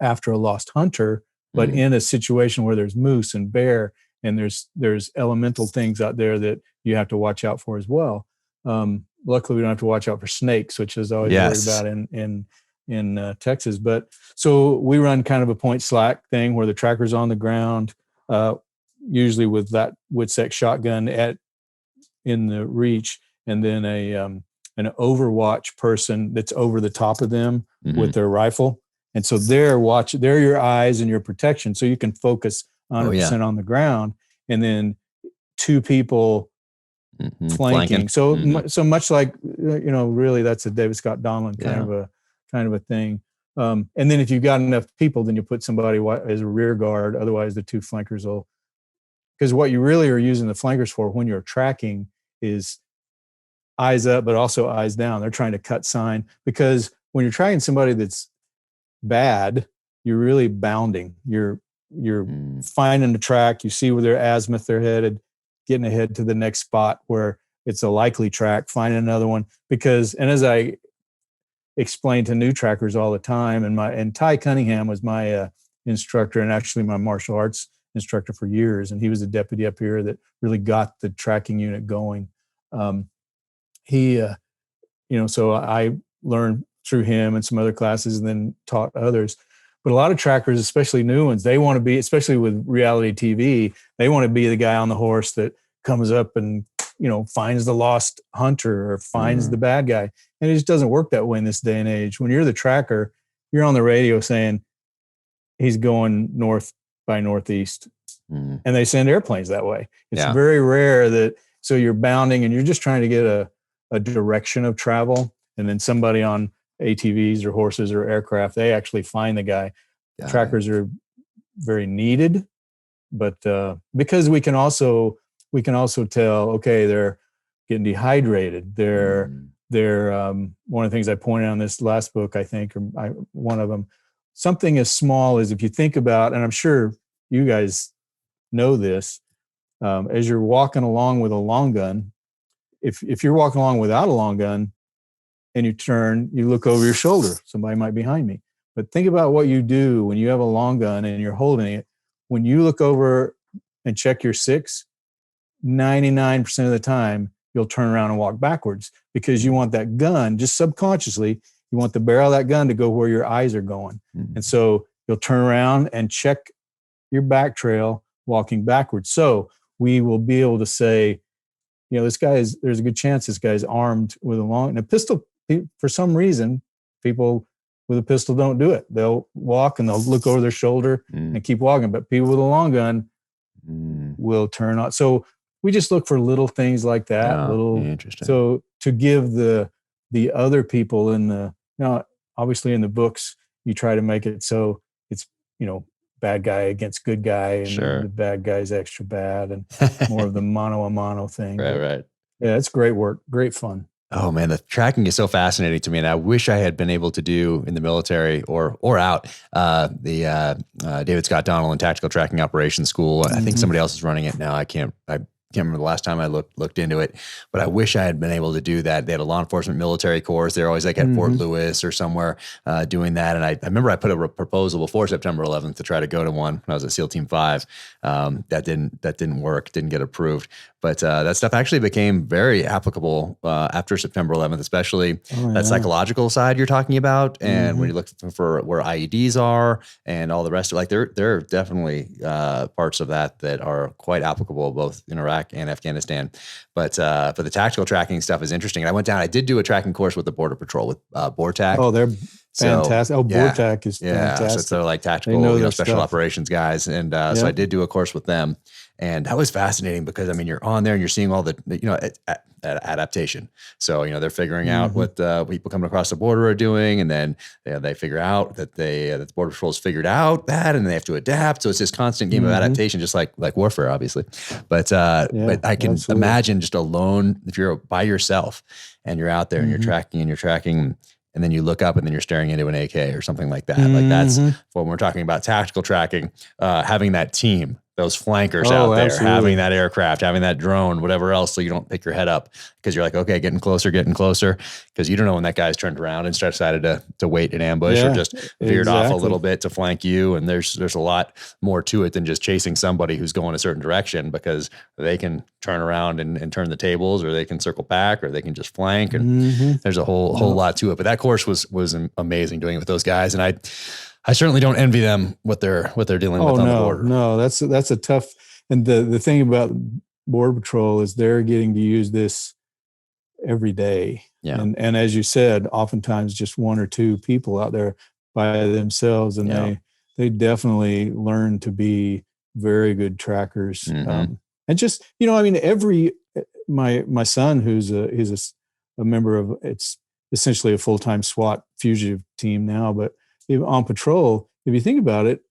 after a lost hunter, but in a situation where there's moose and bear and there's elemental things out there that you have to watch out for as well. Luckily we don't have to watch out for snakes, which is always worried about in Texas. But so we run kind of a point slack thing where the tracker's on the ground, usually with that Witsec shotgun in the reach, and then an overwatch person that's over the top of them with their rifle. And so they're your eyes and your protection. So you can focus 100% on the ground, and then two people flanking. So much like, really that's a David Scott Donlan kind of a thing. And then if you've got enough people, then you put somebody as a rear guard. Otherwise the two flankers will, because what you really are using the flankers for when you're tracking is eyes up, but also eyes down. They're trying to cut sign, because when you're tracking somebody that's bad, you're really bounding. You're finding the track. You see where their azimuth they're headed, getting ahead to the next spot where it's a likely track, finding another one. Because, and as I explain to new trackers all the time, and Ty Cunningham was my instructor and actually my martial arts instructor for years, and he was a deputy up here that really got the tracking unit going. So I learned through him and some other classes and then taught others. But a lot of trackers, especially new ones, they want to be, especially with reality TV, they want to be the guy on the horse that comes up and, finds the lost hunter or finds the bad guy. And it just doesn't work that way in this day and age. When you're the tracker, you're on the radio saying he's going north by northeast, and they send airplanes that way. It's very rare that, so you're bounding and you're just trying to get a direction of travel, and then somebody on ATVs or horses or aircraft, they actually find the guy. Trackers are very needed, but because we can also tell, okay, they're getting dehydrated. They're one of the things I pointed out in this last book, I think, or one of them, something as small as, if you think about, and I'm sure you guys know this, as you're walking along with a long gun, if you're walking along without a long gun and you turn, you look over your shoulder, somebody might be behind me. But think about what you do when you have a long gun and you're holding it. When you look over and check your six, 99% of the time, you'll turn around and walk backwards, because you want that gun, just subconsciously, you want the barrel of that gun to go where your eyes are going. And so you'll turn around and check your back trail walking backwards. So we will be able to say, there's a good chance this guy's armed with a pistol. For some reason, people with a pistol don't do it. They'll walk and they'll look over their shoulder and keep walking. But people with a long gun will turn on. So we just look for little things like that. Interesting. So to give the other people obviously in the books, you try to make it so it's, bad guy against good guy, and the bad guy's extra bad, and more of the mano a mano thing. Right. Yeah, it's great work, great fun. Oh man, the tracking is so fascinating to me, and I wish I had been able to do in the military or out the David Scott Donnell and Tactical Tracking Operations School. I think somebody else is running it now. I can't remember the last time I looked into it, but I wish I had been able to do that. They had a law enforcement military course. They're always like at Fort Lewis or somewhere doing that. And I remember I put a proposal before September 11th to try to go to one when I was at SEAL Team 5. That didn't work, didn't get approved. But that stuff actually became very applicable after September 11th, especially that psychological side you're talking about. And when you look for where IEDs are and all the rest of there are definitely parts of that are quite applicable both in Iraq and Afghanistan. But the tactical tracking stuff is interesting. And I did do a tracking course with the Border Patrol with BORTAC. Oh, they're fantastic. BORTAC is fantastic. So it's like tactical, special operations guys. And so I did do a course with them. And that was fascinating because, I mean, you're on there and you're seeing all the, adaptation. So, they're figuring out what people coming across the border are doing. And then they figure out that that the Border Patrol's figured out that, and they have to adapt. So it's this constant game of adaptation, just like warfare, obviously. But I can imagine just alone, if you're by yourself and you're out there and you're tracking, and then you look up and then you're staring into an AK or something like that. Like that's when we're talking about tactical tracking, having that team, those flankers out there, having that aircraft, having that drone, whatever else, so you don't pick your head up because you're like, okay, getting closer, because you don't know when that guy's turned around and decided to wait in ambush or just veered off a little bit to flank you. And there's a lot more to it than just chasing somebody who's going a certain direction, because they can turn around and turn the tables, or they can circle back, or they can just flank. And there's a whole lot to it. But that course was amazing doing it with those guys. And I certainly don't envy them what they're dealing with on the border. No, that's a tough. And the thing about Border Patrol is they're getting to use this every day. Yeah. And as you said, oftentimes just one or two people out there by themselves, and they definitely learn to be very good trackers. And just, my son, he's a member of, it's essentially a full-time SWAT fugitive team now, but on patrol, if you think about it,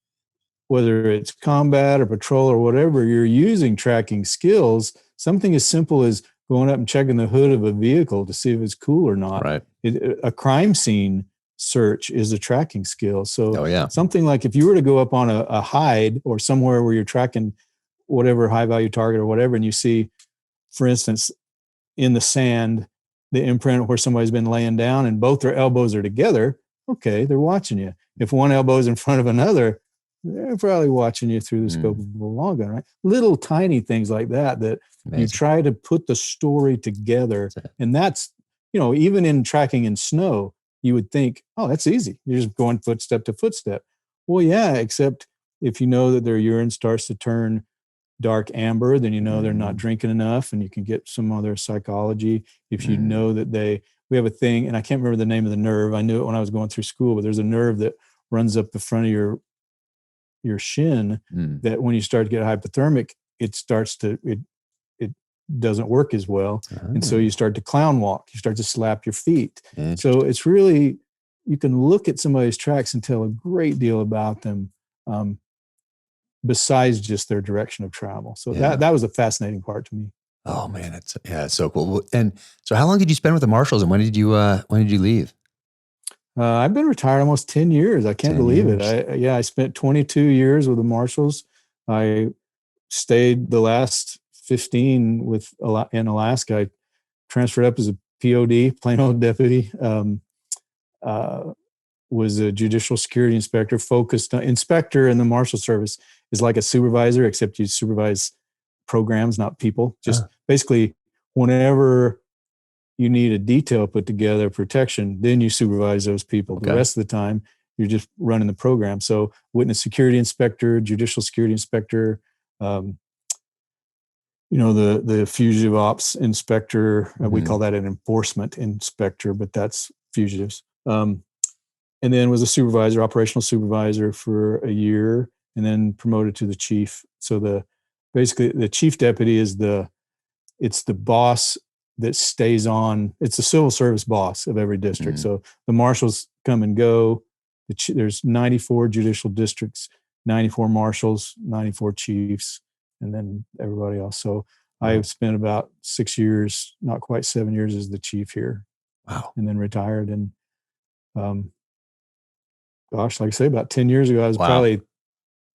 whether it's combat or patrol or whatever, you're using tracking skills. Something as simple as going up and checking the hood of a vehicle to see if it's cool or not. Right. A crime scene search is a tracking skill. So something like if you were to go up on a hide or somewhere where you're tracking whatever high value target or whatever, and you see, for instance, in the sand, the imprint where somebody's been laying down and both their elbows are together, okay, they're watching you. If one elbow is in front of another, they're probably watching you through the scope of a long gun, right? Little tiny things like that Amazing. You try to put the story together. And that's, even in tracking in snow, you would think, oh, that's easy. You're just going footstep to footstep. Well, yeah, except if you know that their urine starts to turn dark amber, then they're not drinking enough, and you can get some other psychology. If you know that we have a thing, and I can't remember the name of the nerve. I knew it when I was going through school, but there's a nerve that runs up the front of your shin that when you start to get hypothermic, it doesn't work as well. And so you start to clown walk, you start to slap your feet. So it's really, you can look at somebody's tracks and tell a great deal about them, besides just their direction of travel. So that was a fascinating part to me. Oh man, it's so cool. And so how long did you spend with the Marshals, and when did you leave? I've been retired almost 10 years. I can't believe it. I spent 22 years with the Marshals. I stayed the last 15 in Alaska. I transferred up as a POD, plain old deputy. Was a judicial security inspector, focused on inspector in the Marshal Service is like a supervisor, except you supervise programs, not people. Just basically whenever you need a detail put together, protection, then you supervise those people. Okay. The rest of the time, you're just running the program. So witness security inspector, judicial security inspector, the fugitive ops inspector, we call that an enforcement inspector, but that's fugitives. And then was a supervisor, operational supervisor for a year, and then promoted to the chief. So basically the chief deputy is it's the boss that stays on. It's the civil service boss of every district. So the marshals come and go. There's 94 judicial districts, 94 marshals, 94 chiefs, and then everybody else. So I spent about 6 years, not quite 7 years, as the chief here. Wow. And then retired. And gosh, like I say, about 10 years ago, I was probably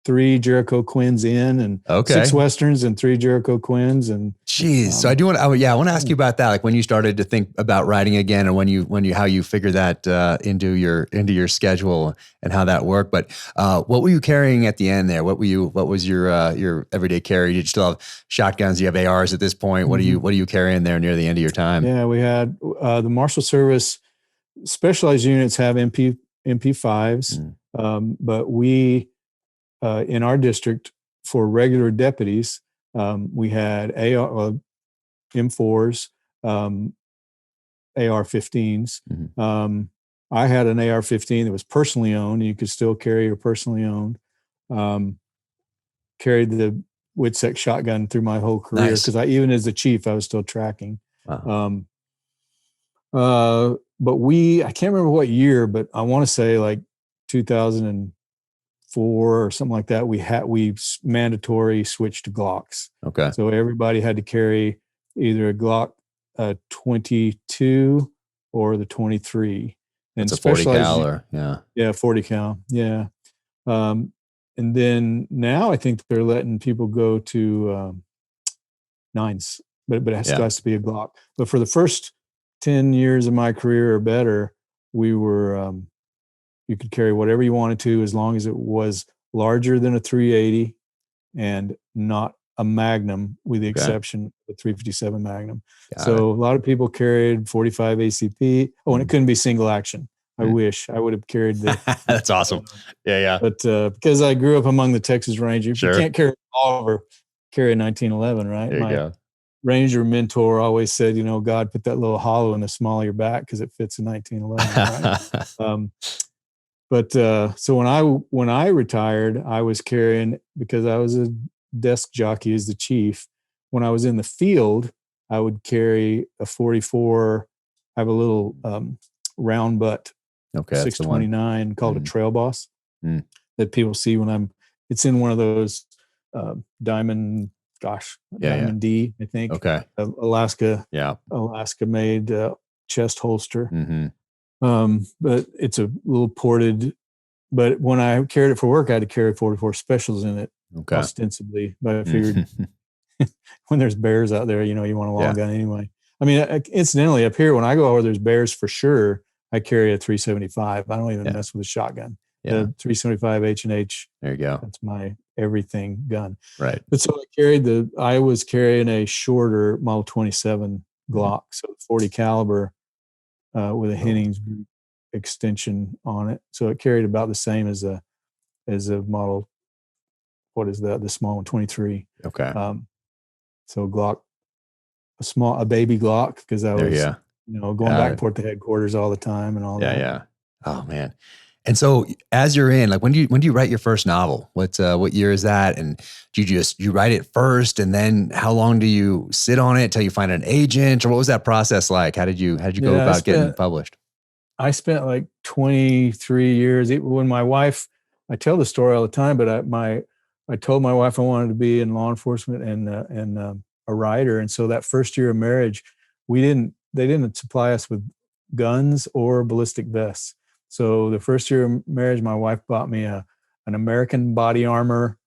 3 Jericho Quinns in, and 6 Westerns and 3 Jericho Quinns. And geez. So I want to ask you about that. Like when you started to think about writing again, and how you figured that into your schedule and how that worked. But what were you carrying at the end there? What was your everyday carry? Did you still have shotguns? Do you have ARs at this point? What are you carrying there near the end of your time? Yeah, we had the Marshal Service specialized units have MP5s, but we in our district for regular deputies, we had M4s, AR-15s. I had an AR-15 that was personally owned. You could still carry your personally owned. Carried the Witsec shotgun through my whole career because even as a chief, I was still tracking. Wow. But I can't remember what year, but I want to say like 2004 or something like that. We mandatory switched to Glocks. Okay. So everybody had to carry either a Glock 22 or the 23. And it's a 40 cal. Yeah, 40 cal. Yeah. And then now I think they're letting people go to 9s, but it has to be a Glock. But for the first 10 years of my career or better, we were, you could carry whatever you wanted to, as long as it was larger than a 380 and not a Magnum, with the exception of the 357 Magnum. A lot of people carried 45 ACP. Oh, and it couldn't be single action. I wish I would have carried the. That's awesome. Yeah. But because I grew up among the Texas Rangers, you can't carry a revolver, carry a 1911, right? There you go. Ranger mentor always said, God put that little hollow in the small of your back because it fits a 1911. Right? So when I retired, I was carrying, because I was a desk jockey as the chief. When I was in the field, I would carry a 44. I have a little round butt 629 called a Trail Boss that people see when it's in one of those Diamond D, I think. Okay. Alaska made chest holster. But it's a little ported, but when I carried it for work, I had to carry 44 specials in it, ostensibly. But I figured when there's bears out there, you want a long gun anyway. I mean, incidentally, up here, when I go where there's bears for sure, I carry a 375. I don't even mess with a shotgun. The 375 H&H. There you go. That's my everything gun. Right. But so I was carrying a shorter Model 27 Glock, so 40 caliber with a Hennings group extension on it. So it carried about the same as a Model. What is that? The small one, 23. Okay. So Glock, a baby Glock, because I was going back and forth to headquarters all the time and all that. Yeah. Oh man. And so as you're in, like when do you write your first novel? What year is that? And do you write it first, and then how long do you sit on it till you find an agent, or what was that process like? How did you go about getting published? I spent like 23 years. When my wife, I tell the story all the time, but I told my wife I wanted to be in law enforcement and a writer. And so that first year of marriage, they didn't supply us with guns or ballistic vests. So the first year of marriage, my wife bought me an American body armor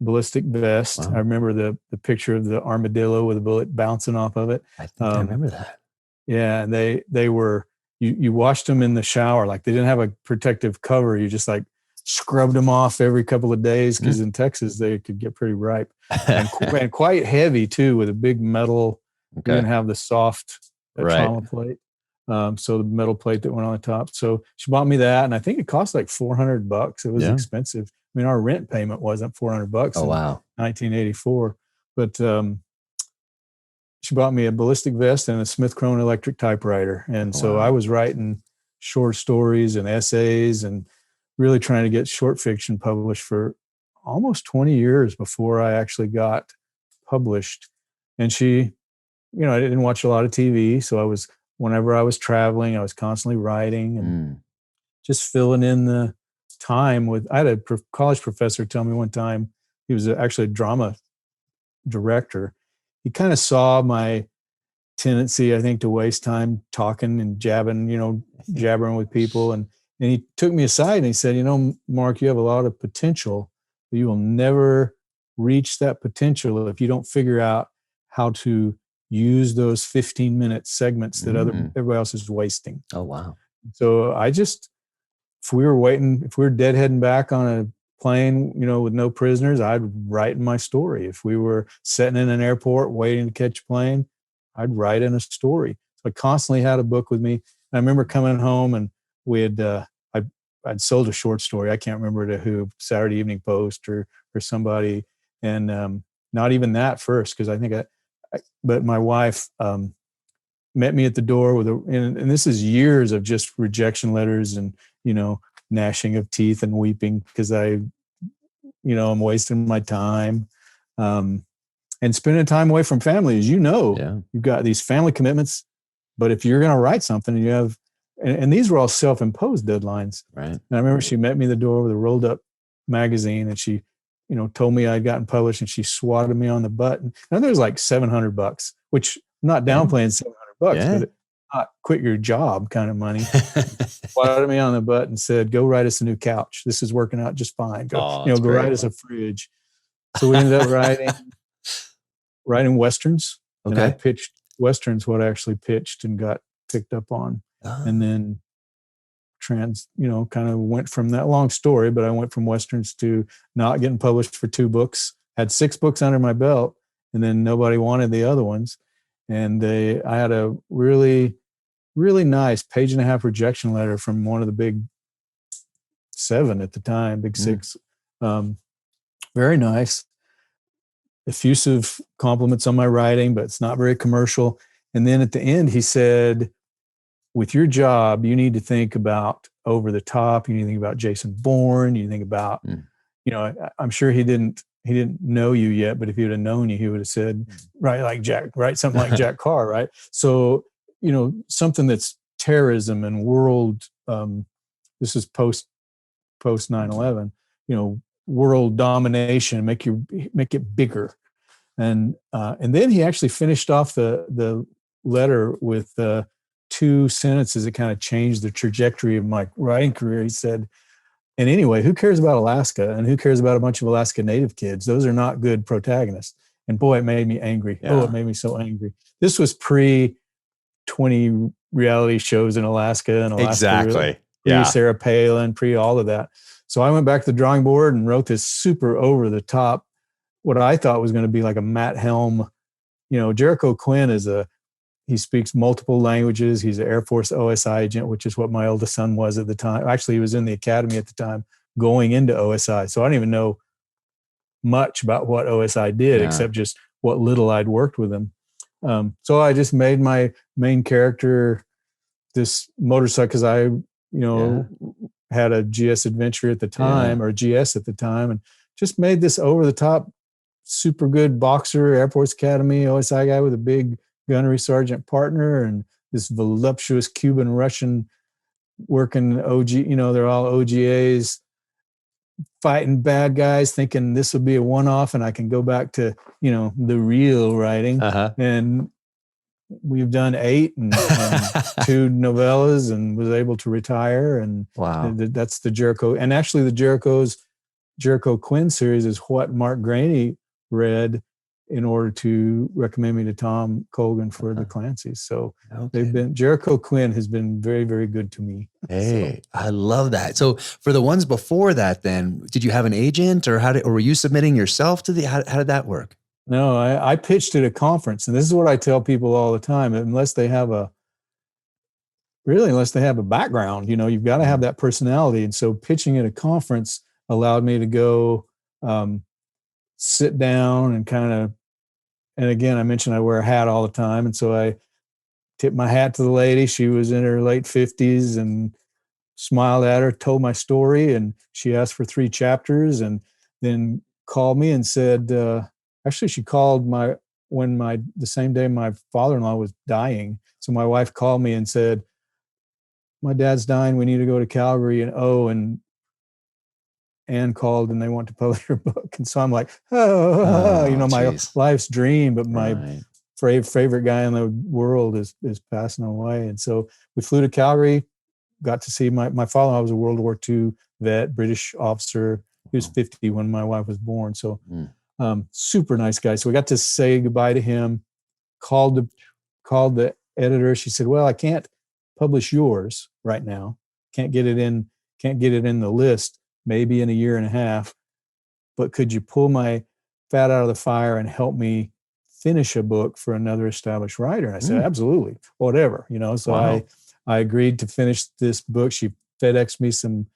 ballistic vest. Wow. I remember the picture of the armadillo with a bullet bouncing off of it. I think I remember that. Yeah, and they were, you washed them in the shower. Like, they didn't have a protective cover. You just like scrubbed them off every couple of days, because in Texas they could get pretty ripe and quite heavy too, with a big metal. You didn't have the soft trauma plate. So the metal plate that went on the top. So she bought me that, and I think it cost like $400. It was expensive. I mean, our rent payment wasn't $400 in 1984, but she bought me a ballistic vest and a Smith Krone electric typewriter. And so I was writing short stories and essays and really trying to get short fiction published for almost 20 years before I actually got published. And she, I didn't watch a lot of TV. So whenever I was traveling, I was constantly writing and just filling in the time I had a college professor tell me one time, he was actually a drama director. he kind of saw my tendency, I think, to waste time talking and jabbing, jabbering with people. And he took me aside and he said, Mark, you have a lot of potential, but you will never reach that potential if you don't figure out how to use those 15-minute segments that everybody else is wasting. Oh, wow. So if we were deadheading back on a plane, with no prisoners, I'd write my story. If we were sitting in an airport waiting to catch a plane, I'd write in a story. So I constantly had a book with me. And I remember coming home and I'd sold a short story. I can't remember to who, Saturday Evening Post or somebody. And not even that first, because I think but my wife met me at the door and this is years of just rejection letters and, gnashing of teeth and weeping because I'm wasting my time. And spending time away from family, as you've got these family commitments. But if you're going to write something and you have, and these were all self-imposed deadlines. Right. And I remember she met me at the door with a rolled up magazine and she, told me I'd gotten published and she swatted me on the butt. And there was like $700, which I'm not downplaying $700, but it's not quit your job kind of money. Swatted me on the butt and said, go write us a new couch. This is working out just fine. Go write us a fridge. So we ended up writing Westerns. Okay. And I pitched Westerns, what I actually pitched and got picked up on. And then kind of went from that long story, but I went from Westerns to not getting published for 2 books, had 6 books under my belt, and then nobody wanted the other ones. And I had a really, really nice 1.5-page rejection letter from one of the big 7 at the time, big 6. Very nice. Effusive compliments on my writing, but it's not very commercial. And then at the end, he said, with your job, you need to think about over the top. You need to think about Jason Bourne. You think about, I'm sure he didn't know you yet, but if he would have known you, he would have said, write something like Jack Carr, right? So, something that's terrorism and world, this is post 9/11, world domination, make it bigger. And then he actually finished off the letter with 2 sentences that kind of changed the trajectory of my writing career. He said, and anyway, who cares about Alaska and who cares about a bunch of Alaska Native kids? Those are not good protagonists. And boy, it made me angry. Yeah. Oh, it made me so angry. This was pre 20 reality shows in Alaska and Alaska. Exactly. Pre Sarah Palin, pre all of that. So I went back to the drawing board and wrote this super over the top, what I thought was going to be like a Matt Helm. Jericho Quinn he speaks multiple languages. He's an Air Force OSI agent, which is what my oldest son was at the time. Actually, he was in the academy at the time going into OSI. So I don't even know much about what OSI did, except just what little I'd worked with him. So I just made my main character this motorcycle because I, had a GS adventure at the time or GS at the time, and just made this over the top, super good boxer, Air Force Academy, OSI guy with a big gunnery sergeant partner and this voluptuous Cuban Russian working OG, they're all OGAs fighting bad guys, thinking this will be a one-off and I can go back to, the real writing. And we've done 8 and 2 novellas and was able to retire. And wow, that's the Jericho. And actually the Jericho Quinn series is what Mark Graney read in order to recommend me to Tom Colgan for the Clancys. So Jericho Quinn has been very, very good to me. Hey, so. I love that. So for the ones before that, then did you have an agent or or were you submitting yourself to how did that work? No, I pitched at a conference, and this is what I tell people all the time, unless they have a background, you've got to have that personality. And so pitching at a conference allowed me to go sit down and and again, I mentioned I wear a hat all the time. And so I tipped my hat to the lady. She was in her late 50s and smiled at her, told my story. And she asked for 3 chapters and then called me and said, actually she called the same day my father-in-law was dying. So my wife called me and said, my dad's dying. We need to go to Calgary and and called and they want to publish your book. And so I'm like, oh, my geez. life's dream, but my Right. favorite guy in the world is passing away. And so we flew to Calgary, got to see my father. I was a World War II vet, British officer. He was 50 when my wife was born. So super nice guy. So we got to say goodbye to him, called the editor. She said, well, I can't publish yours right now. Can't get it in the list, maybe in a year and a half, but could you pull my fat out of the fire and help me finish a book for another established writer? And I said, absolutely, whatever, So Wow. I agreed to finish this book. She FedExed me some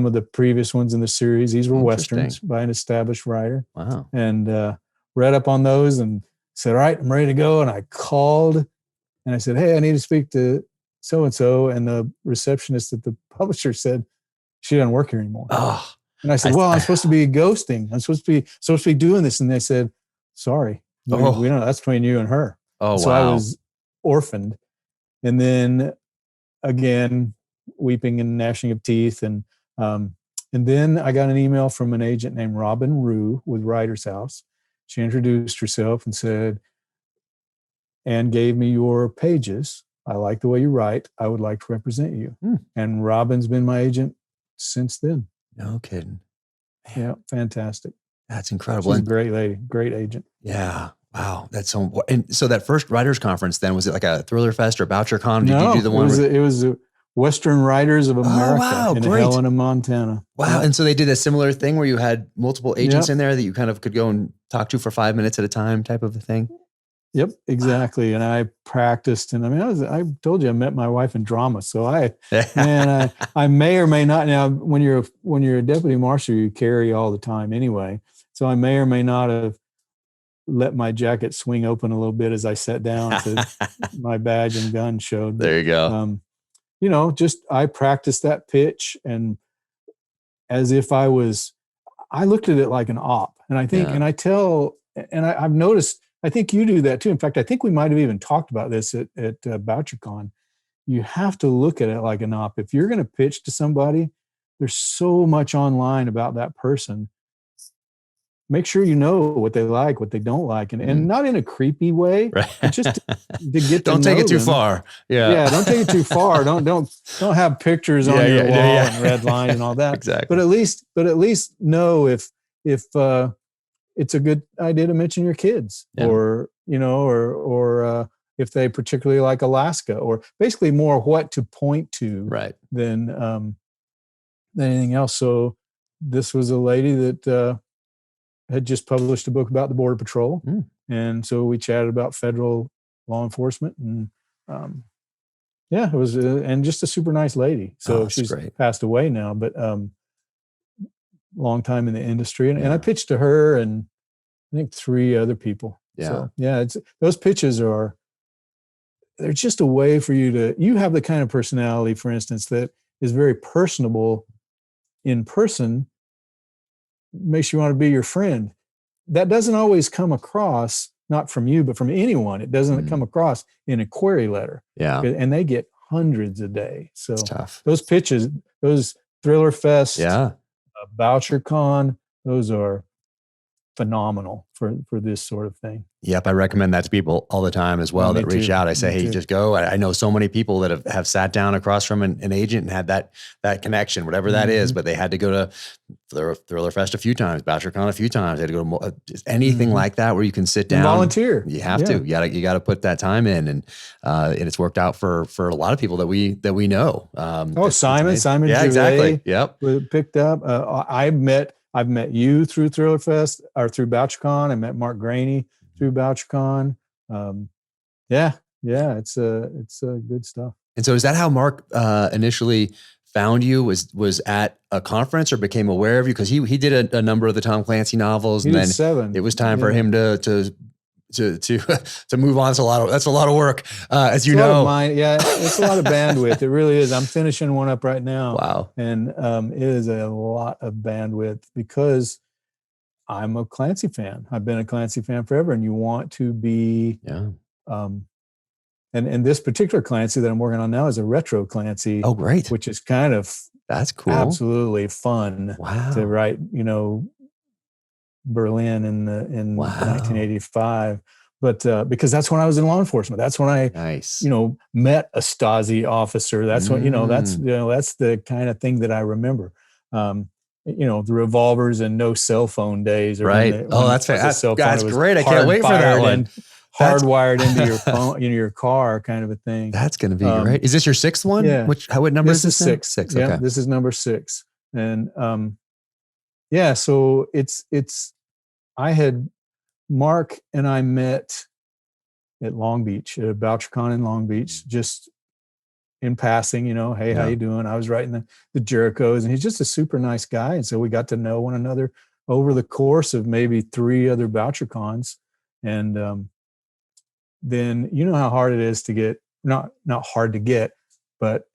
of the previous ones in the series. These were Westerns by an established writer. Wow. And read up on those and said, all right, I'm ready to go. And I called and I said, hey, I need to speak to so-and-so. And the receptionist at the publisher said, she doesn't work here anymore. Oh, and I said, well, I'm supposed to be ghosting. I'm supposed to be doing this. And they said, sorry, we don't know. That's between you and her. Oh, so I was orphaned. And then again, weeping and gnashing of teeth. And then I got an email from an agent named Robin Rue with Writer's House. She introduced herself and said, and gave me your pages. I like the way you write. I would like to represent you. And Robin's been my agent since then. No kidding. Man. Yeah, fantastic. That's incredible. She's a great lady, great agent. Yeah. Wow. That's so. And so that first writers conference, then was it like a Thriller Fest or BoucherCon? Did you do the one? It was the Western Writers of America in Helena, Montana. Wow. Yeah. And so they did a similar thing where you had multiple agents in there that you kind of could go and talk to for 5 minutes at a time, type of a thing. Yep, exactly. Wow. And I practiced, and I mean, I told you I met my wife in drama, so I may or may not. Now, when you're a deputy marshal, you carry all the time anyway. So I may or may not have let my jacket swing open a little bit as I sat down to my badge and gun showed. There you go. Just I practiced that pitch, and as if I looked at it like an op, and I think, and I tell, and I've noticed. I think you do that too. In fact, I think we might have even talked about this at BoucherCon. You have to look at it like an op. If you're going to pitch to somebody, there's so much online about that person. Make sure you know what they like, what they don't like, and not in a creepy way. Right. Just to get to don't take it too far. Yeah, don't take it too far. Don't have pictures on your wall and red lines and all that. Exactly. But at least know if it's a good idea to mention your kids, or if they particularly like Alaska, or basically more what to point to, than anything else. So this was a lady that had just published a book about the Border Patrol, and so we chatted about federal law enforcement, and it was and just a super nice lady. So she's passed away now, but long time in the industry, and I pitched to her and I think 3 other people. So those pitches they're just a way for you have the kind of personality, for instance, that is very personable in person, makes you want to be your friend. That doesn't always come across, not from you, but from anyone. It doesn't come across in a query letter. Yeah. And they get hundreds a day. So it's tough. Those pitches, those Thriller Fest, BoucherCon, those are phenomenal for this sort of thing. Yep. I recommend that to people all the time as well that reach out. I say, hey, just go. I know so many people that have sat down across from an agent and had that connection, whatever that is, but they had to go to Thriller Fest a few times, BoucherCon a few times. They had to go to just anything like that where you can sit down. And volunteer. You have to. You got to put that time in, and it's worked out for a lot of people that we know. Simon yeah, Gervais, exactly. Yep. Picked up. I've met you through Thriller Fest or through BoucherCon. I met Mark Graney through BoucherCon. It's good stuff. And so is that how Mark initially found you, was at a conference or became aware of you? Because he did a number of the Tom Clancy novels, and then 7. It was time for him to move on. That's a lot of work, as you know. It's a lot of bandwidth. It really is. I'm finishing one up right now. Wow. And it is a lot of bandwidth because I'm a Clancy fan. I've been a Clancy fan forever, and you want to be and this particular Clancy that I'm working on now is a retro Clancy. Oh, great. Which is kind of That's cool. absolutely fun to write, Berlin in 1985. But because that's when I was in law enforcement. That's when I, met a Stasi officer. That's when, that's the kind of thing that I remember. The revolvers and no cell phone days. Right. That's great. I can't wait for that one. Hardwired into your phone, in your car, kind of a thing. That's going to be great. Is this your sixth one? Yeah. What number is this? Six. Six. Yeah, okay. This is number 6. And so Mark and I met at Long Beach, at a BoucherCon in Long Beach, just in passing, hey, how you doing? I was writing the Jerichos, and he's just a super nice guy. And so we got to know one another over the course of maybe 3 other BoucherCons. And then how hard it is to get, not hard to get, but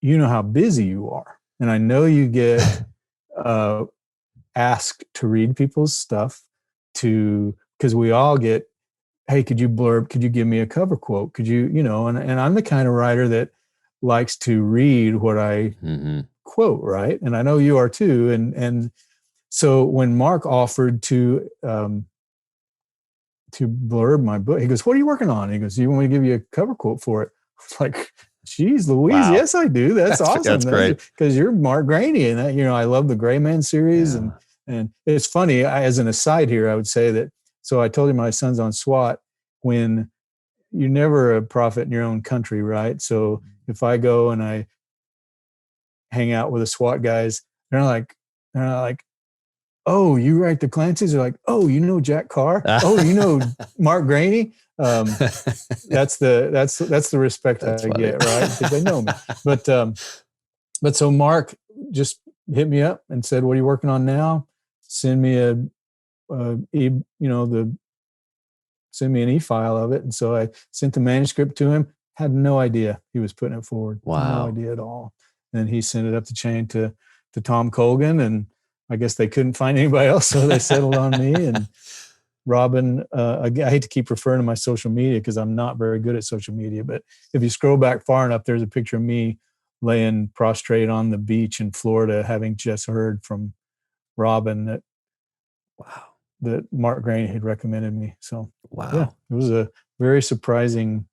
how busy you are. And I know you get asked to read people's stuff because we all get, hey, could you give me a cover quote? Could you, and I'm the kind of writer that likes to read what I quote, right? And I know you are too. And so when Mark offered to blurb my book, he goes, what are you working on? He goes, do you want me to give you a cover quote for it? I was like, geez, Louise, yes, I do. That's awesome. That's great. Because you're Mark Graney, and that, I love the Gray Man series. And it's funny, as an aside here, I would say that, so I told you my son's on SWAT, when you're never a prophet in your own country, right? So if I go and I hang out with the SWAT guys, they're not like, oh, you write the Clancys? They're like, oh, Jack Carr? Oh, Mark Graney? That's the respect I get, right? Because they know me. But so Mark just hit me up and said, what are you working on now? Send me send me an e-file of it. And so I sent the manuscript to him. Had no idea he was putting it forward. Wow. No idea at all. And he sent it up the chain to Tom Colgan, and I guess they couldn't find anybody else, so they settled on me. And Robin, I hate to keep referring to my social media because I'm not very good at social media, but if you scroll back far enough, there's a picture of me laying prostrate on the beach in Florida, having just heard from Robin that Mark Graney had recommended me. So it was a very surprising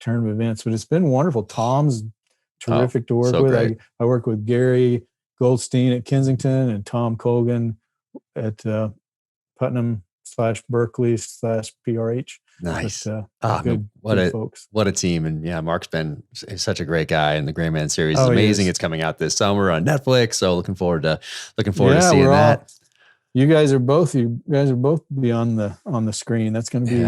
turn of events, but it's been wonderful. Tom's terrific to work with. I work with Gary Goldstein at Kensington and Tom Colgan at Putnam/Berkeley/PRH. Nice. But, good folks. What a team. And Mark's been such a great guy, and the Gray Man series is amazing. It's coming out this summer on Netflix. So looking forward to seeing that. You guys are both be on the screen. That's going to be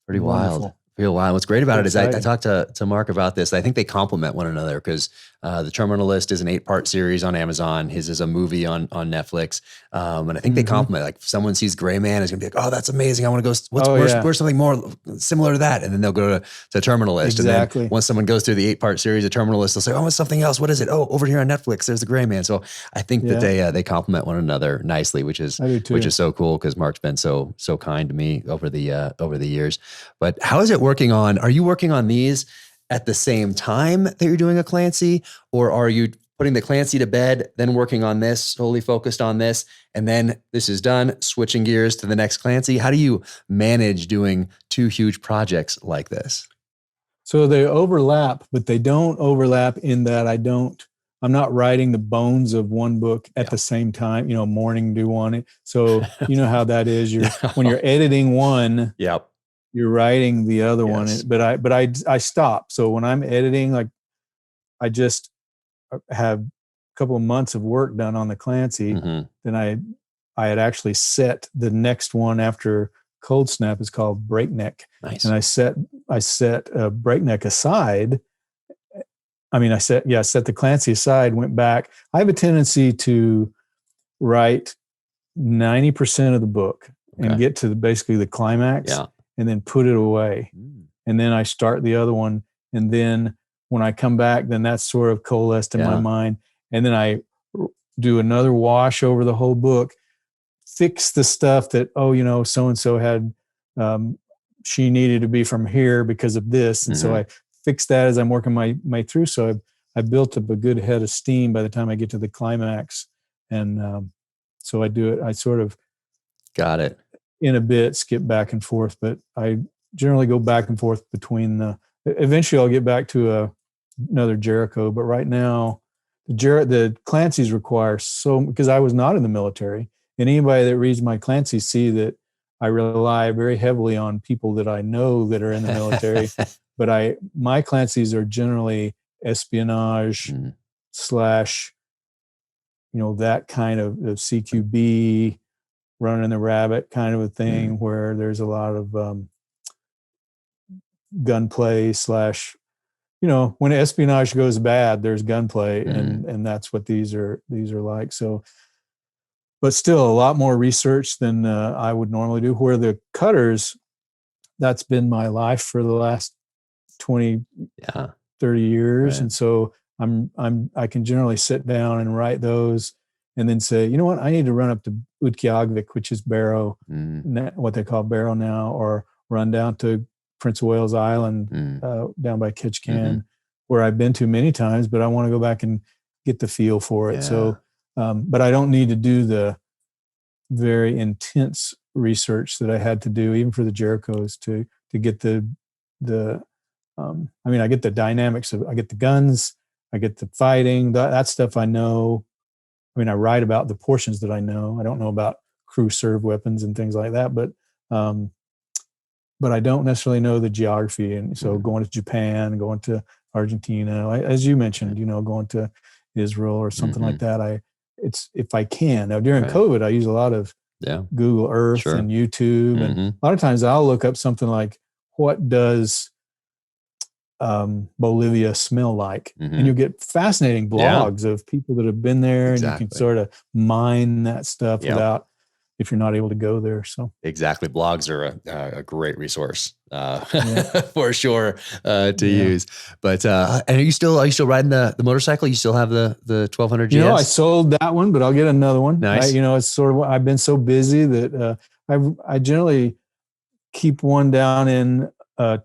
pretty wonderful. wild. Real wild. What's great about it is I talked to Mark about this. I think they complement one another because the Terminalist is an 8-part series on Amazon. His is a movie on Netflix. And I think they complement. Like if someone sees Gray Man, is going to be like, oh, that's amazing. I want to go. Where's something more similar to that? And then they'll go to Terminalist. Exactly. And then once someone goes through the 8-part series of Terminalist, they'll say, oh, it's something else. What is it? Oh, over here on Netflix, there's the Gray Man. So I think that they complement one another nicely, which is so cool because Mark's been so kind to me over the years. But how is it working on? Are you working on these at the same time that you're doing a Clancy, or are you putting the Clancy to bed, then working on this, solely focused on this, and then this is done, switching gears to the next Clancy? How do you manage doing 2 huge projects like this? So they overlap, but they don't overlap in that I'm not writing the bones of one book at the same time, morning do one. So you know how that is. When you're editing one, you're writing the other one, but I stop. So when I'm editing, like I just have a couple of months of work done on the Clancy. Then I had actually set the next one after Cold Snap is called Breakneck. Nice. And I set Breakneck aside. I set the Clancy aside, went back. I have a tendency to write 90% of the book and get to basically the climax. And then put it away. And then I start the other one. And then when I come back, then that's sort of coalesced in my mind. And then I do another wash over the whole book, fix the stuff that, so-and-so had she needed to be from here because of this. And so I fixed that as I'm working my through. So I built up a good head of steam by the time I get to the climax. And so I do it. I sort of got it in a bit, skip back and forth, but I generally go back and forth between eventually I'll get back to another Jericho. But right now the Clancy's require because I was not in the military, and anybody that reads my Clancy see that I rely very heavily on people that I know that are in the military. But my Clancy's are generally espionage / that kind of CQB, running the rabbit kind of a thing, where there's a lot of gunplay / when espionage goes bad, there's gunplay, and that's what these are like. So, but still a lot more research than I would normally do. Where the Cutters, that's been my life for the last 20, 30 years. Right. And so I can generally sit down and write those and then say, you know what, I need to run up to Utqiagvik, which is Barrow, what they call Barrow now, or run down to Prince of Wales Island, down by Ketchikan, where I've been to many times, but I want to go back and get the feel for it. Yeah. So, but I don't need to do the very intense research that I had to do, even for the Jerichos, to get I get the dynamics I get the guns, I get the fighting, that stuff I know. I mean, I write about the portions that I know. I don't know about crew serve weapons and things like that, but I don't necessarily know the geography. And so going to Japan, going to Argentina, as you mentioned, going to Israel or something like that. It's if I can. Now during COVID, I use a lot of Google Earth and YouTube. And a lot of times I'll look up something like, what does Bolivia smell like? And you'll get fascinating blogs of people that have been there, and you can sort of mine that stuff without, if you're not able to go there. So exactly. Blogs are a great resource for sure to use. But and are you still riding the motorcycle? You still have the 1200 GS? I sold that one, but I'll get another one. Nice. It's sort of, I've been so busy that I generally keep one down in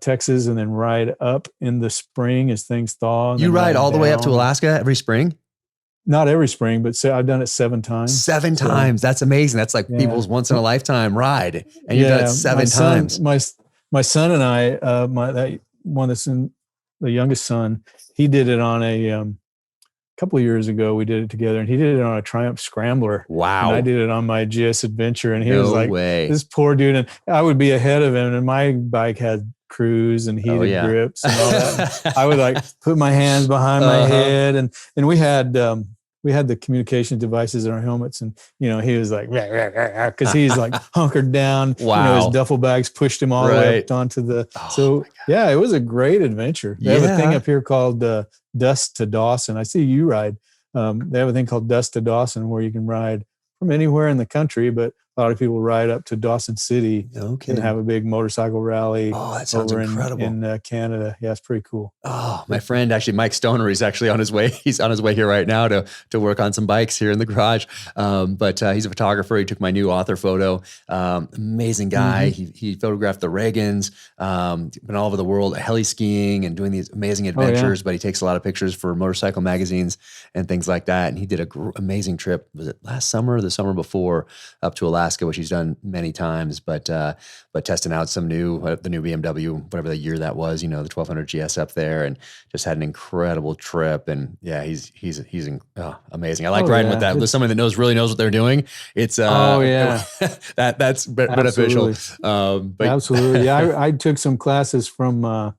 Texas and then ride up in the spring as things thaw. You ride all the way up to Alaska every spring? Not every spring, but I've done it 7 times. 7 times. That's amazing. That's like people's once in a lifetime ride. And you've done it 7 times. My son and I, that one that's in the youngest son, he did it on a couple of years ago. We did it together, and he did it on a Triumph Scrambler. Wow. And I did it on my GS Adventure, and he was like, this poor dude. And I would be ahead of him, and my bike had cruise and heated grips and all that. I would like put my hands behind my head, and we had the communication devices in our helmets, and he was like, because he's like hunkered down. Wow. His duffel bags pushed him all the way up onto the. It was a great adventure. They have a thing up here called Dust to Dawson. I see you ride. They have a thing called Dust to Dawson, where you can ride from anywhere in the country, but a lot of people ride up to Dawson City and have a big motorcycle rally. Oh, that sounds incredible. In Canada. Yeah, it's pretty cool. Oh, my friend, actually, Mike Stoner, he's actually on his way. He's on his way here right now to work on some bikes here in the garage. But he's a photographer. He took my new author photo. Amazing guy. He photographed the Reagans, been all over the world, heli skiing and doing these amazing adventures. But he takes a lot of pictures for motorcycle magazines and things like that. And he did a amazing trip. Was it last summer or the summer before, up to Alaska, which he's done many times, but testing out the new BMW, whatever the year that was, the 1200 GS up there, and just had an incredible trip. And he's amazing. I like riding with that. With someone that really knows what they're doing. It's that's beneficial. Absolutely. Yeah, I took some classes from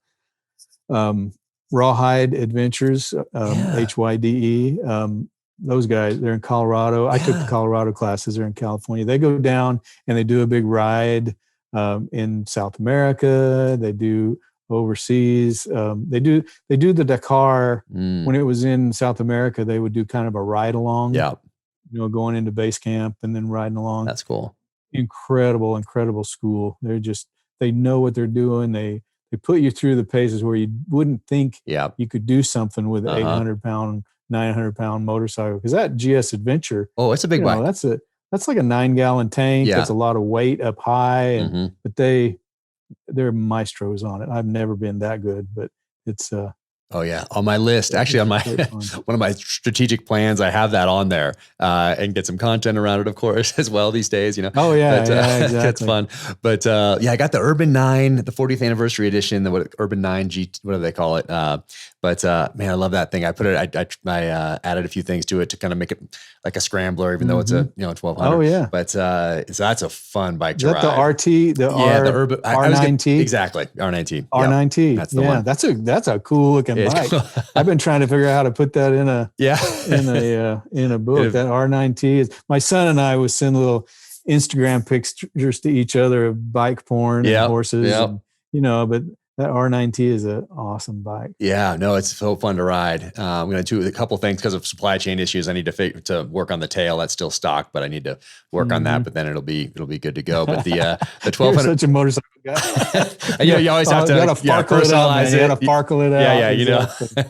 Rawhide Adventures, HYDE. Those guys, they're in Colorado. I took the Colorado classes. They're in California. They go down and they do a big ride in South America. They do overseas. They do the Dakar. When it was in South America, they would do kind of a ride along. Yeah. Going into base camp and then riding along. That's cool. Incredible school. They know what they're doing. They put you through the paces where you wouldn't think you could do something with an 800-pound, 900-pound motorcycle. Because that GS Adventure, it's a big bike. That's like a 9-gallon tank. That's a lot of weight up high, but they they're maestros on it. I've never been that good, but it's Oh yeah, on my list. Actually, on my one of my strategic plans, I have that on there, and get some content around it, of course, as well these days. Oh yeah, but, exactly. It's fun. But yeah, I got the Urban 9, the 40th anniversary edition, the Urban 9 G, what do they call it? But man, I love that thing. I put it. I added a few things to it to kind of make it like a scrambler, even though it's a 1200. Oh yeah. But so that's a fun bike to Is ride. that the RT? The Urban R9T? Exactly, R9T. R9T. Yep, that's the one. That's a cool looking bike. I've been trying to figure out how to put that in a book. That R9T is. My son and I would send little Instagram pictures to each other of bike porn and horses, and, but that R9T is an awesome bike. Yeah, no, it's so fun to ride. I'm going to do a couple things because of supply chain issues. I need to work on the tail. That's still stock, but I need to work on that. But then it'll be good to go. But the 1200. You're such a motorcycle guy. you always have to personalize it. You got to sparkle it out. Yeah, exactly.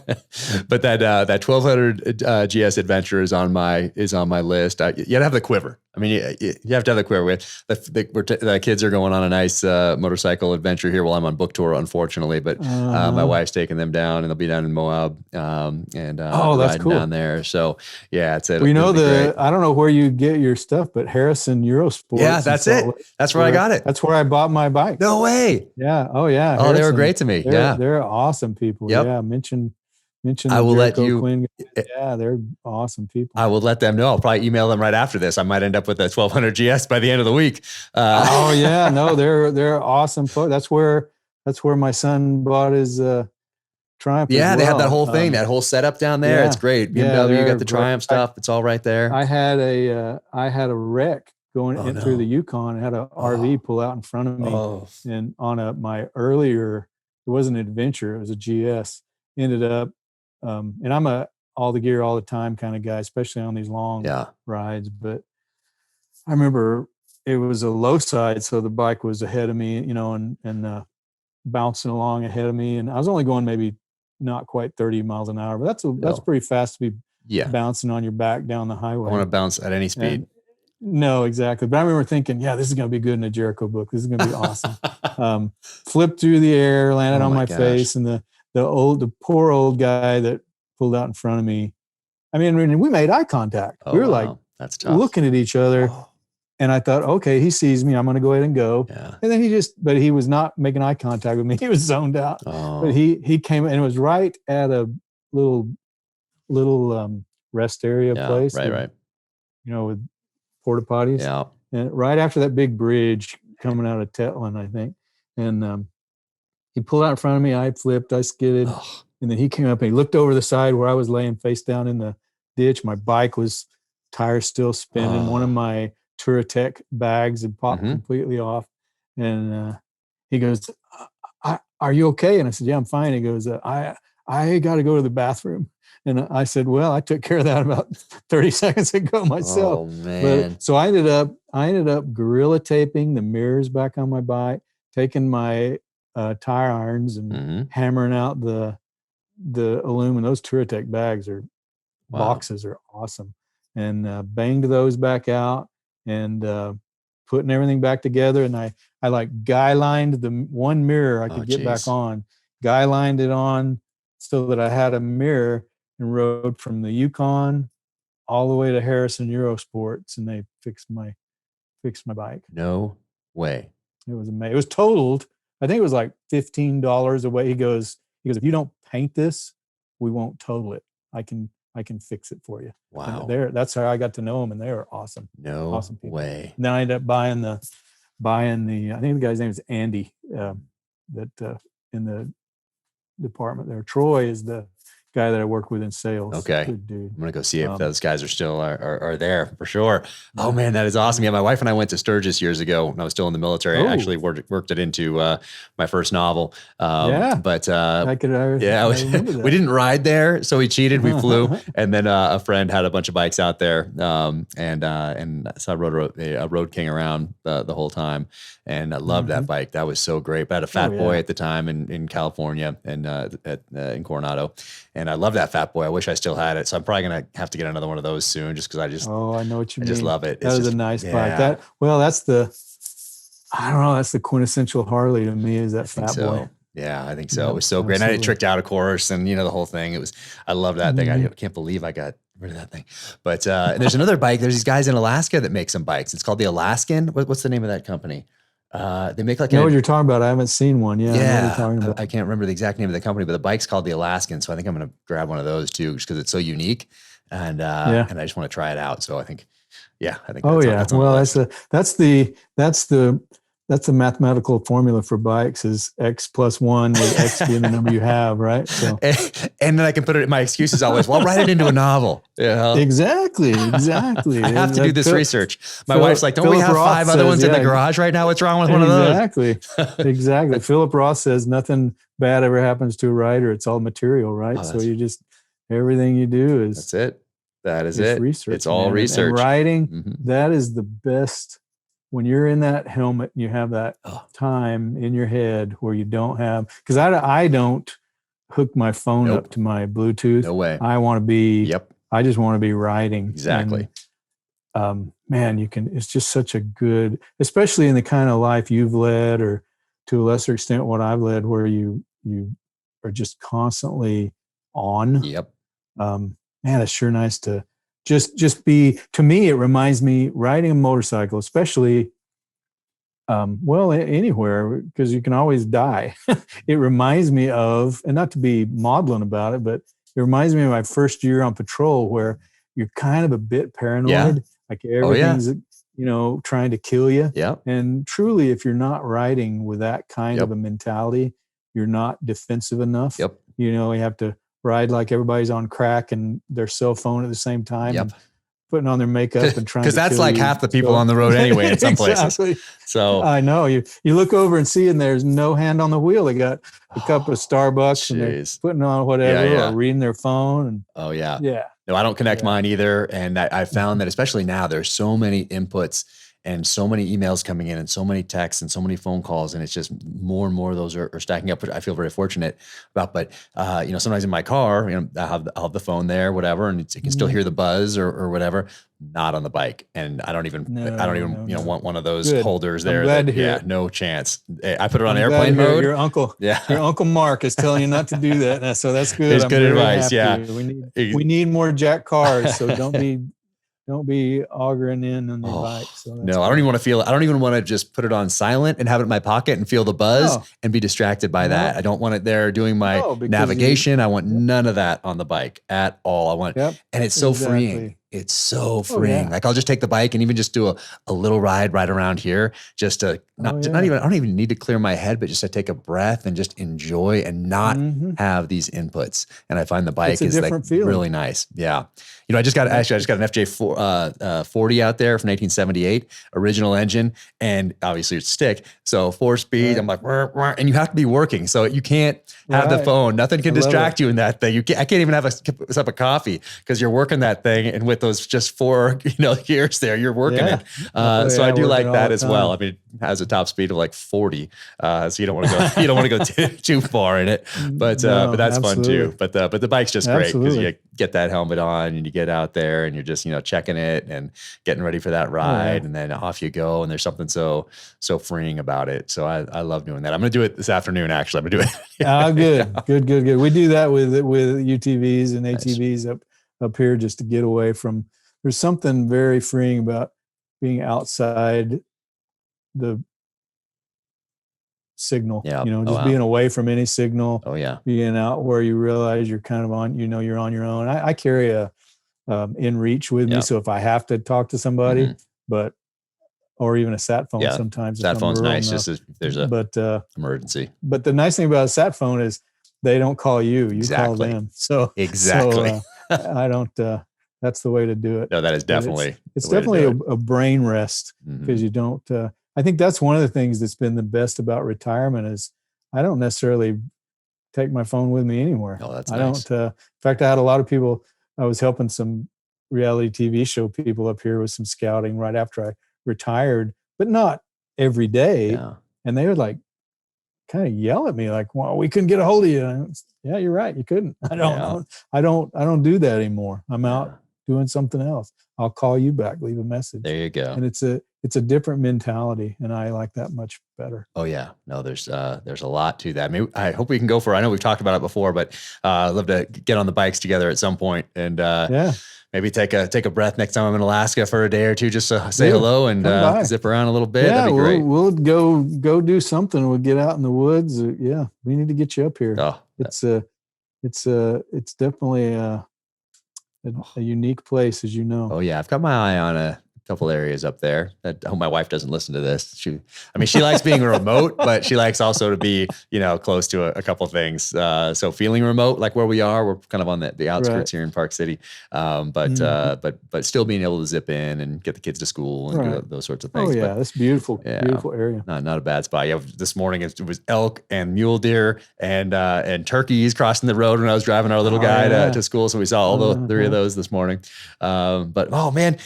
But that 1200 GS Adventure is on my list. You got to have the quiver. I mean, you have to have the quiver. The kids are going on a nice motorcycle adventure here while I'm on book tour, unfortunately. But my wife's taking them down, and they'll be down in Moab and that's cool. down there. So yeah, it's I don't know where you get your stuff, but Harrison Eurosports. Yeah, that's it. That's where I got it. That's where I bought my bike. No way. Yeah. Oh yeah. Oh, they were great to me. They're awesome people. Yep. Yeah. Mention. I will Jericho let you. Quinn. Yeah, they're awesome people. I will let them know. I'll probably email them right after this. I might end up with a 1200 GS by the end of the week. Oh yeah, no, they're awesome. That's where my son bought his Triumph. Yeah, they have that whole thing, that whole setup down there. It's great. BMW, you got the Triumph stuff. It's all right there. I had a wreck going in through the Yukon. I had an RV pull out in front of me, and on my earlier, it wasn't an Adventure, it was a GS. Ended up. And I'm a all the gear all the time kind of guy, especially on these long rides. But I remember it was a low side, so the bike was ahead of me, and bouncing along ahead of me. And I was only going maybe not quite 30 miles an hour, but that's pretty fast to be bouncing on your back down the highway. I want to bounce at any speed. No, exactly. But I remember thinking, this is going to be good in a Jericho book. This is going to be awesome. Flipped through the air, landed on my face, and the poor old guy that pulled out in front of me. I mean, we made eye contact. We were like, that's tough. Looking at each other. And I thought, okay, he sees me. I'm going to go ahead and go. Yeah. And then but he was not making eye contact with me. He was zoned out. But he came and it was right at a little rest area place. Right. With porta potties. Yeah. And right after that big bridge coming out of Tetlin, I think. And, he pulled out in front of me. I flipped. I skidded. And then he came up and he looked over the side where I was laying face down in the ditch. My bike was tires still spinning. One of my Touratech bags had popped completely off. And he goes, are you okay? And I said, yeah, I'm fine. He goes, I got to go to the bathroom. And I said, well, I took care of that about 30 seconds ago myself. Oh, man. So I ended up gorilla taping the mirrors back on my bike, taking my tire irons and hammering out the aluminum. Those Touratech bags boxes are awesome, and banged those back out and putting everything back together. And I like guy lined the one mirror I could get back on, guy lined it on so that I had a mirror, and rode from the Yukon all the way to Harrison Eurosports, and they fixed my bike. No way. It was amazing. It was totaled. I think it was like $15 away. He goes, if you don't paint this, we won't total it. I can fix it for you. Wow. That's how I got to know them, and they were awesome. Awesome way. And then I ended up buying the I think the guy's name is Andy, that in the department there. Troy is the guy that I work with in sales. Okay. Good dude. I'm going to go see if those guys are still are there for sure. Oh man, that is awesome. Yeah. My wife and I went to Sturgis years ago when I was still in the military. I actually worked it into my first novel. But we didn't ride there. So we cheated. We flew. And then a friend had a bunch of bikes out there. And so I rode a Road King around the whole time. And I loved that bike. That was so great. But I had a Fat Boy at the time in California and in Coronado. And I love that Fat Boy. I wish I still had it. So I'm probably going to have to get another one of those soon just because I know what you mean. I just love it. That was a nice bike. That's I don't know. That's the quintessential Harley to me, is that I think fat so. boy. Yeah, I think so. Yep, It was so great. And I absolutely. get tricked out, of course. And the whole thing, I love that thing. I can't believe I got rid of that thing. But and there's another bike. There's these guys in Alaska that make some bikes. It's called the Alaskan. What's the name of that company? They make like I know what you're talking about. I haven't seen one. Yeah, I know what you're yeah, talking about. I can't remember the exact name of the company, but the bike's called the Alaskan. So I think I'm going to grab one of those too, just because it's so unique. And Yeah. and I just want to try it out. So I think Oh that's, yeah. that's on Well, the list. that's the mathematical formula for bikes, is X plus 1 with X being the number you have, right? So And then I can put it. My excuse is always, well, write it into a novel. Yeah, exactly. I have to do this research. My wife's like, don't we Philip have Roth 5 other says, ones in the garage right now? What's wrong with one of those? Exactly. Philip Roth says nothing bad ever happens to a writer. It's all material, right? Oh, So you just, everything you do is that's it. That is it. research. It's all man. research. And writing, Mhm. that is the best. When you're in that helmet, you have that time in your head where you don't have, because I don't hook my phone Nope. up to my Bluetooth. No way. I want to be, Yep. I just want to be writing. Exactly. And, man, it's just such a good, especially in the kind of life you've led, or to a lesser extent what I've led, where you are just constantly on. Yep. Man, it's sure nice to just be, to me, it reminds me, riding a motorcycle, especially, anywhere, because you can always die. It reminds me of, and not to be maudlin about it, but it reminds me of my first year on patrol, where you're kind of a bit paranoid. Yeah. Like everything's, trying to kill you. Yep. And truly, if you're not riding with that kind of a mentality, you're not defensive enough. Yep. You have to ride like everybody's on crack and their cell phone at the same time. Yep. And putting on their makeup and trying to, because that's kill like you. half the people on the road anyway in some places. Exactly. So I know you look over and see, and there's no hand on the wheel. They got a cup of Starbucks and they're putting on whatever or reading their phone. And yeah. No, I don't connect mine either. And I found that especially now, there's so many inputs and so many emails coming in and so many texts and so many phone calls. And it's just more and more of those are stacking up, which I feel very fortunate about. But, sometimes in my car, I'll have the phone there, whatever, and you can still hear the buzz or whatever. Not on the bike. And I don't even want one of those holders there. I'm glad to hear it. No chance. I put it on airplane mode. Your uncle Mark is telling you not to do that. So that's good. It's good advice. Happy. Yeah. We need more Jack Cars. So don't be augering in on your bike. So no, I don't even want to feel it. I don't even want to just put it on silent and have it in my pocket and feel the buzz and be distracted by that. I don't want it there doing my navigation. I want none of that on the bike at all. I want, and it's so freeing. It's so freeing. Like I'll just take the bike and even just do a little ride right around here, just to I don't even need to clear my head, but just to take a breath and just enjoy and not have these inputs. And I find the bike is like really nice. Yeah. I just got an FJ 40 out there from 1978, original engine, and obviously it's stick. So 4-speed. I'm like, and you have to be working. So you can't have the phone. Nothing can distract you in that thing. I can't even have a cup of coffee because you're working that thing. And with those just 4, gears there, you're working it. So I do like that as well. I mean, it has a top speed of like 40. So you don't want to go, too far in it, but that's fun too. But the bike's just great because you get that helmet on and you get out there and you're just, checking it and getting ready for that ride. And then off you go. And there's something so freeing about it. So I love doing that. I'm going to do it this afternoon. Actually, I'm going to do it. Good. We do that with UTVs and ATVs up here, just to get away from, there's something very freeing about being outside the signal, being away from any signal. Being out where you realize you're kind of on, you're on your own. I carry a InReach with me. So if I have to talk to somebody, or even a sat phone sometimes. Sat phone's nice, just if there's a emergency. But the nice thing about a sat phone is they don't call you, call them. So I don't, that's the way to do it. No, that is definitely, it's definitely a brain rest, because you don't, I think that's one of the things that's been the best about retirement is I don't necessarily take my phone with me anywhere. Oh, that's nice. In fact, I had a lot of people, I was helping some reality TV show people up here with some scouting right after I retired, but not every day. Yeah. And they would like kind of yell at me like, well, we couldn't get a hold of you. Yeah, you're right. You couldn't. I don't do that anymore. I'm out doing something else. I'll call you back, leave a message. There you go. And it's a different mentality, and I like that much better. Oh yeah, no, there's a lot to that. I hope we can go for. I know we've talked about it before, but I'd love to get on the bikes together at some point and maybe take a breath next time I'm in Alaska for a day or two, just to say hello and zip around a little bit. Yeah, that'd be great. We'll go do something. We'll get out in the woods. Yeah, we need to get you up here. Oh, it's definitely a unique place, as you know. Oh yeah, I've got my eye on a couple areas up there. I hope my wife doesn't listen to this. She likes being remote, but she likes also to be, close to a couple things. So feeling remote, like where we are, we're kind of on the outskirts here in Park City. But still being able to zip in and get the kids to school and do those sorts of things. Oh yeah, that's beautiful. Yeah, beautiful area. Not a bad spot. Yeah, this morning it was elk and mule deer and turkeys crossing the road when I was driving our little guy to school. So we saw all the three of those this morning. But oh man,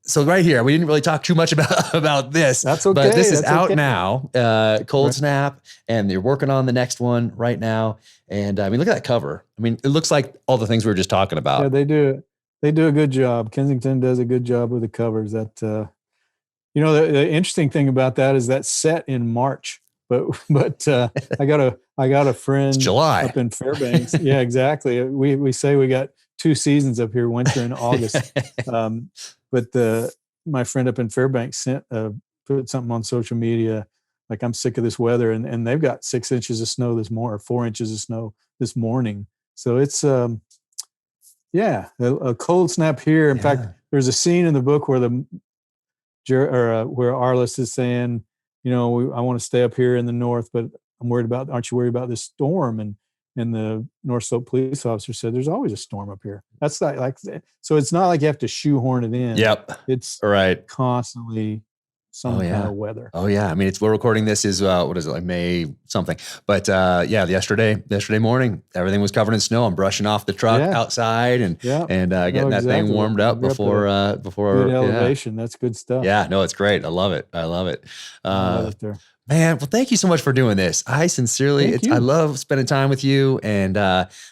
so right here, we didn't really talk too much about this. That's okay. But this is out now, Cold Snap, and you're working on the next one right now. And look at that cover. It looks like all the things we were just talking about. Yeah, they do a good job. Kensington does a good job with the covers. That the interesting thing about that is that's set in March. But I got a friend it's July up in Fairbanks. Yeah, exactly. We say we got 2 seasons up here, winter and August. But my friend up in Fairbanks put something on social media, like, I'm sick of this weather, and they've got 6 inches of snow this morning, or 4 inches of snow this morning. So it's a cold snap here. In fact, there's a scene in the book where where Arliss is saying, I want to stay up here in the north, but aren't you worried about this storm? And the North Slope police officer said, there's always a storm up here. That's so it's not like you have to shoehorn it in. Yep. It's constantly some kind of weather. Oh yeah. We're recording this is, what is it, like May something. But yesterday morning, everything was covered in snow. I'm brushing off the truck outside and getting that thing warmed up before good elevation. That's good stuff. Yeah, no, it's great. I love it. I love it there. Man, well, thank you so much for doing this. I sincerely, I love spending time with you. And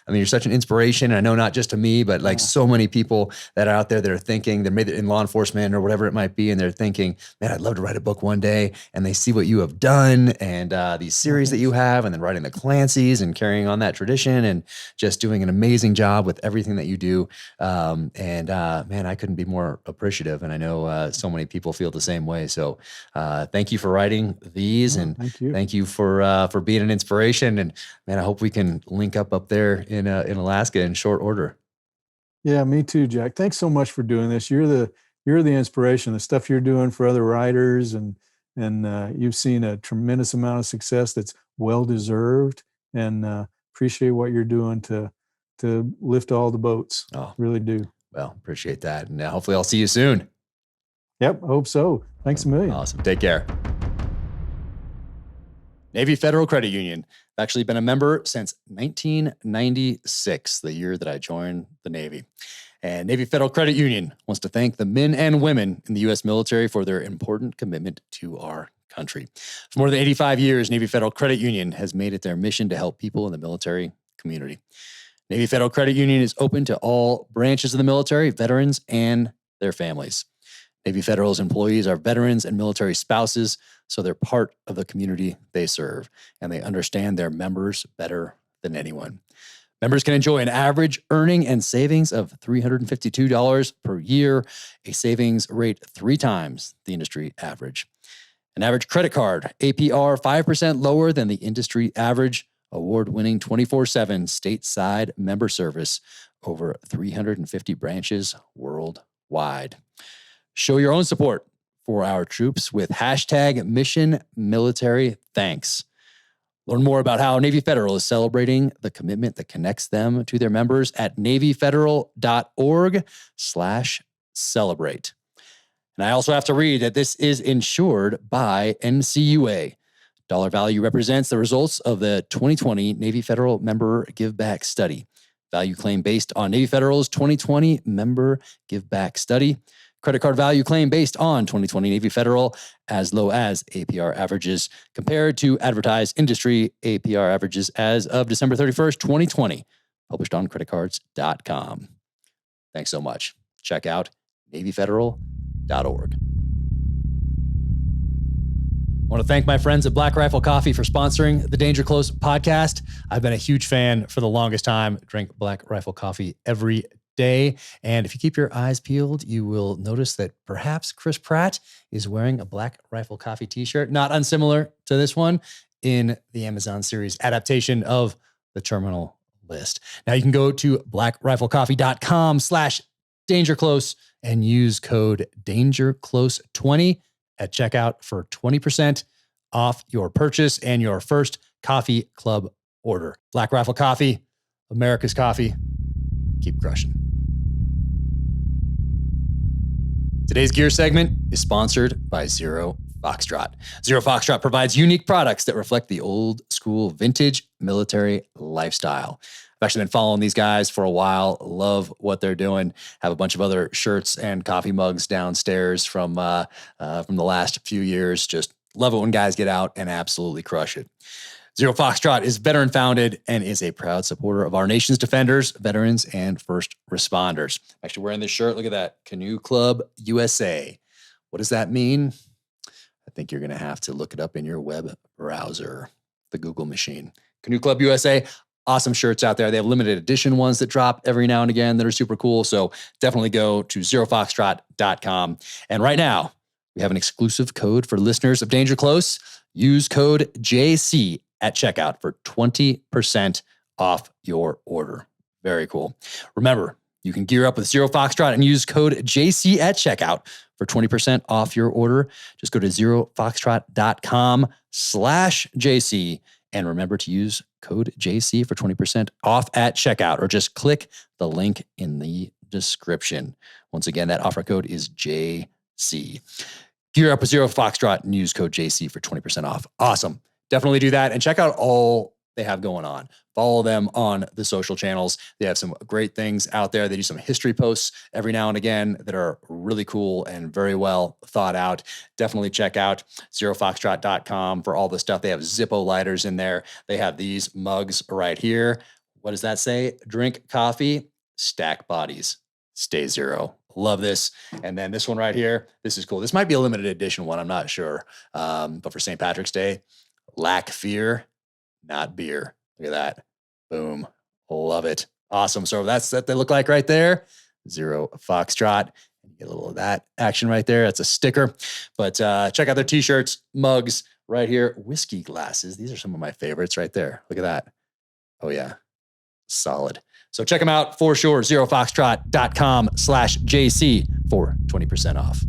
you're such an inspiration. And I know not just to me, but so many people that are out there that are thinking, they're maybe in law enforcement or whatever it might be. And they're thinking, man, I'd love to write a book one day. And they see what you have done and these series that you have, and then writing the Clancys and carrying on that tradition and just doing an amazing job with everything that you do. Man, I couldn't be more appreciative. And I know so many people feel the same way. So thank you for writing these. And thank you for being an inspiration. And man, I hope we can link up there in Alaska in short order. Yeah, me too, Jack. Thanks so much for doing this. You're the inspiration. The stuff you're doing for other writers, and you've seen a tremendous amount of success that's well deserved. And appreciate what you're doing to lift all the boats. Oh, really do. Well, appreciate that, and hopefully I'll see you soon. Yep, hope so. Thanks a million. Awesome. Take care. Navy Federal Credit Union. I've actually been a member since 1996, the year that I joined the Navy. And Navy Federal Credit Union wants to thank the men and women in the U.S. military for their important commitment to our country. For more than 85 years, Navy Federal Credit Union has made it their mission to help people in the military community. Navy Federal Credit Union is open to all branches of the military, veterans, and their families. Navy Federal's employees are veterans and military spouses, so they're part of the community they serve, and they understand their members better than anyone. Members can enjoy an average earning and savings of $352 per year, a savings rate 3 times the industry average. An average credit card, APR 5% lower than the industry average, award-winning 24/7 stateside member service, over 350 branches worldwide. Show your own support for our troops with #MissionMilitaryThanks. Learn more about how Navy Federal is celebrating the commitment that connects them to their members at NavyFederal.org/celebrate. And I also have to read that this is insured by NCUA. Dollar value represents the results of the 2020 Navy Federal Member Give Back Study. Value claim based on Navy Federal's 2020 Member Give Back Study. Credit card value claim based on 2020 Navy Federal as low as APR averages compared to advertised industry APR averages as of December 31st, 2020, published on creditcards.com. Thanks so much. Check out NavyFederal.org. I want to thank my friends at Black Rifle Coffee for sponsoring the Danger Close podcast. I've been a huge fan for the longest time. Drink Black Rifle Coffee every day. And if you keep your eyes peeled, you will notice that perhaps Chris Pratt is wearing a Black Rifle Coffee t-shirt, not unsimilar to this one, in the Amazon series adaptation of The Terminal List. Now you can go to blackriflecoffee.com/dangerclose and use code DangerClose20 at checkout for 20% off your purchase and your first coffee club order. Black Rifle Coffee, America's coffee. Keep crushing. Today's gear segment is sponsored by Zero Foxtrot. Zero Foxtrot provides unique products that reflect the old school vintage military lifestyle. I've actually been following these guys for a while. Love what they're doing. Have a bunch of other shirts and coffee mugs downstairs from the last few years. Just love it when guys get out and absolutely crush it. Zero Foxtrot is veteran founded and is a proud supporter of our nation's defenders, veterans, and first responders. I'm actually wearing this shirt. Look at that. Canoe Club USA. What does that mean? I think you're going to have to look it up in your web browser, the Google machine. Canoe Club USA. Awesome shirts out there. They have limited edition ones that drop every now and again that are super cool. So definitely go to zerofoxtrot.com. And right now, we have an exclusive code for listeners of Danger Close. Use code JC at checkout for 20% off your order. Very cool. Remember, you can gear up with Zero Foxtrot and use code JC at checkout for 20% off your order. Just go to zerofoxtrot.com/JC and remember to use code JC for 20% off at checkout, or just click the link in the description. Once again, that offer code is JC. Gear up with Zero Foxtrot and use code JC for 20% off. Awesome. Definitely do that and check out all they have going on. Follow them on the social channels. They have some great things out there. They do some history posts every now and again that are really cool and very well thought out. Definitely check out zerofoxtrot.com for all the stuff. They have Zippo lighters in there. They have these mugs right here. What does that say? Drink coffee, stack bodies, stay zero. Love this. And then this one right here, this is cool. This might be a limited edition one. I'm not sure. But for St. Patrick's Day, lack fear, not beer. Look at that. Boom. Love it. Awesome. So that's what they look like right there. Zero Foxtrot. You get a little of that action right there. That's a sticker. But check out their t-shirts, mugs right here. Whiskey glasses. These are some of my favorites right there. Look at that. Oh, yeah. Solid. So check them out for sure. zerofoxtrot.com/JC for 20% off.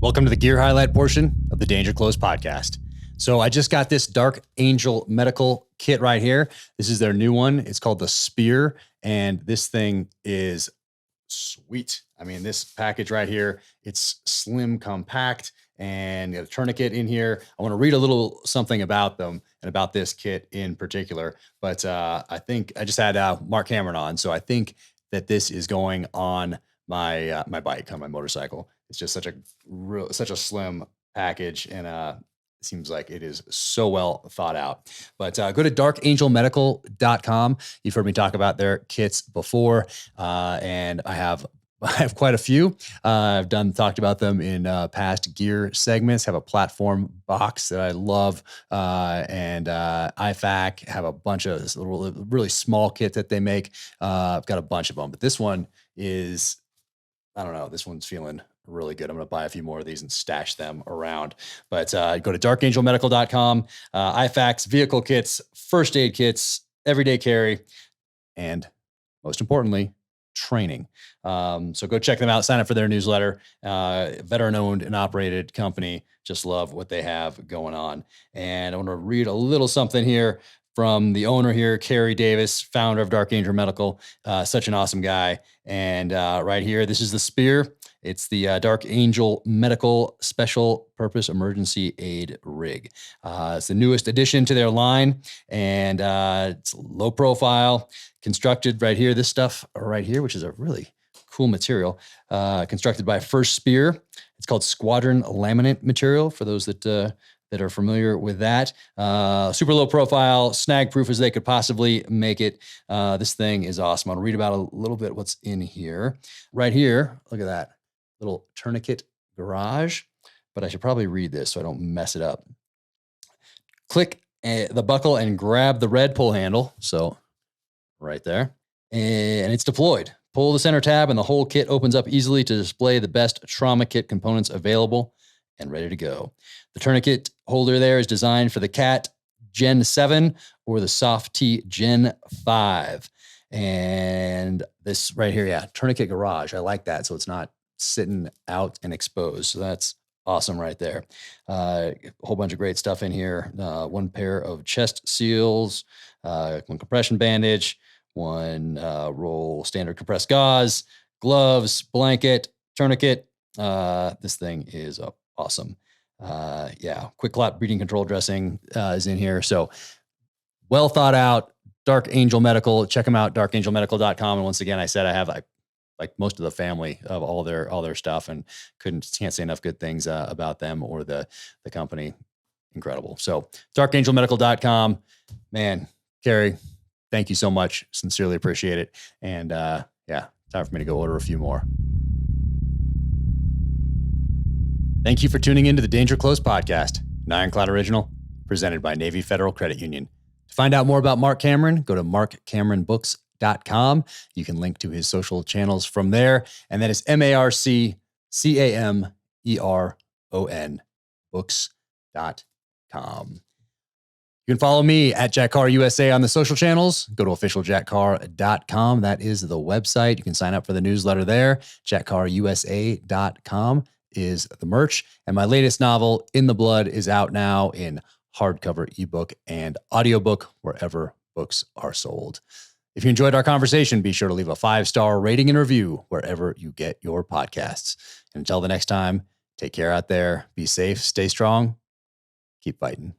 Welcome to the gear highlight portion of the Danger Close podcast. So I just got this Dark Angel medical kit right here. This is their new one. It's called the S.P.E.A.R. And this thing is sweet. I mean, this package right here, it's slim, compact, and you got a tourniquet in here. I want to read a little something about them and about this kit in particular. But I think I just had Marc Cameron on. So I think that this is going on my my bike, on my motorcycle. It's just such a slim package, and seems like it is so well thought out. But go to darkangelmedical.com. You've heard me talk about their kits before, and I have quite a few. I've talked about them in past gear segments. Have a platform box that I love, and IFAC have a bunch of this really small kit that they make. I've got a bunch of them, but this one is, I don't know, this one's feeling really good. I'm going to buy a few more of these and stash them around. But go to darkangelmedical.com, IFACs, vehicle kits, first aid kits, everyday carry, and most importantly, training. So go check them out. Sign up for their newsletter. Veteran owned and operated company. Just love what they have going on. And I want to read a little something here from the owner here, Kerry Davis, founder of Dark Angel Medical. Such an awesome guy. And right here, this is the S.P.E.A.R. It's the Dark Angel Medical Special Purpose Emergency Aid Rig. It's the newest addition to their line, and it's low profile, constructed right here. This stuff right here, which is a really cool material, constructed by First S.P.E.A.R. It's called Squadron Laminate material for those that that are familiar with that. Super low profile, snag proof as they could possibly make it. This thing is awesome. I'll read about a little bit what's in here. Right here, look at that little tourniquet garage, but I should probably read this so I don't mess it up. Click the buckle and grab the red pull handle. So right there, and it's deployed. Pull the center tab and the whole kit opens up easily to display the best trauma kit components available and ready to go. The tourniquet holder there is designed for the CAT Gen 7 or the Soft T Gen 5. And this right here, yeah, tourniquet garage. I like that. So it's not sitting out and exposed. So that's awesome right there. A whole bunch of great stuff in here. One pair of chest seals, one compression bandage, one roll standard compressed gauze, gloves, blanket, tourniquet. This thing is awesome. Yeah, quick clot bleeding control dressing is in here. So well thought out. Dark Angel Medical. Check them out, darkangelmedical.com. And once again, I said I have like most of the family of all their stuff, and can't say enough good things about them or the company. Incredible. So darkangelmedical.com. Man, Carrie, thank you so much. Sincerely appreciate it. And yeah, time for me to go order a few more. Thank you for tuning into the Danger Close podcast, an Ironclad original presented by Navy Federal Credit Union. To find out more about Marc Cameron, go to markcameronbooks.com. You can link to his social channels from there. And that is MarcCameron books.com. You can follow me at Jack Carr USA on the social channels. Go to officialjackcarr.com. That is the website. You can sign up for the newsletter there. jackcarrusa.com is the merch. And my latest novel, In the Blood, is out now in hardcover, ebook, and audiobook, wherever books are sold. If you enjoyed our conversation, be sure to leave a 5-star rating and review wherever you get your podcasts. And until the next time, take care out there. Be safe, stay strong, keep fighting.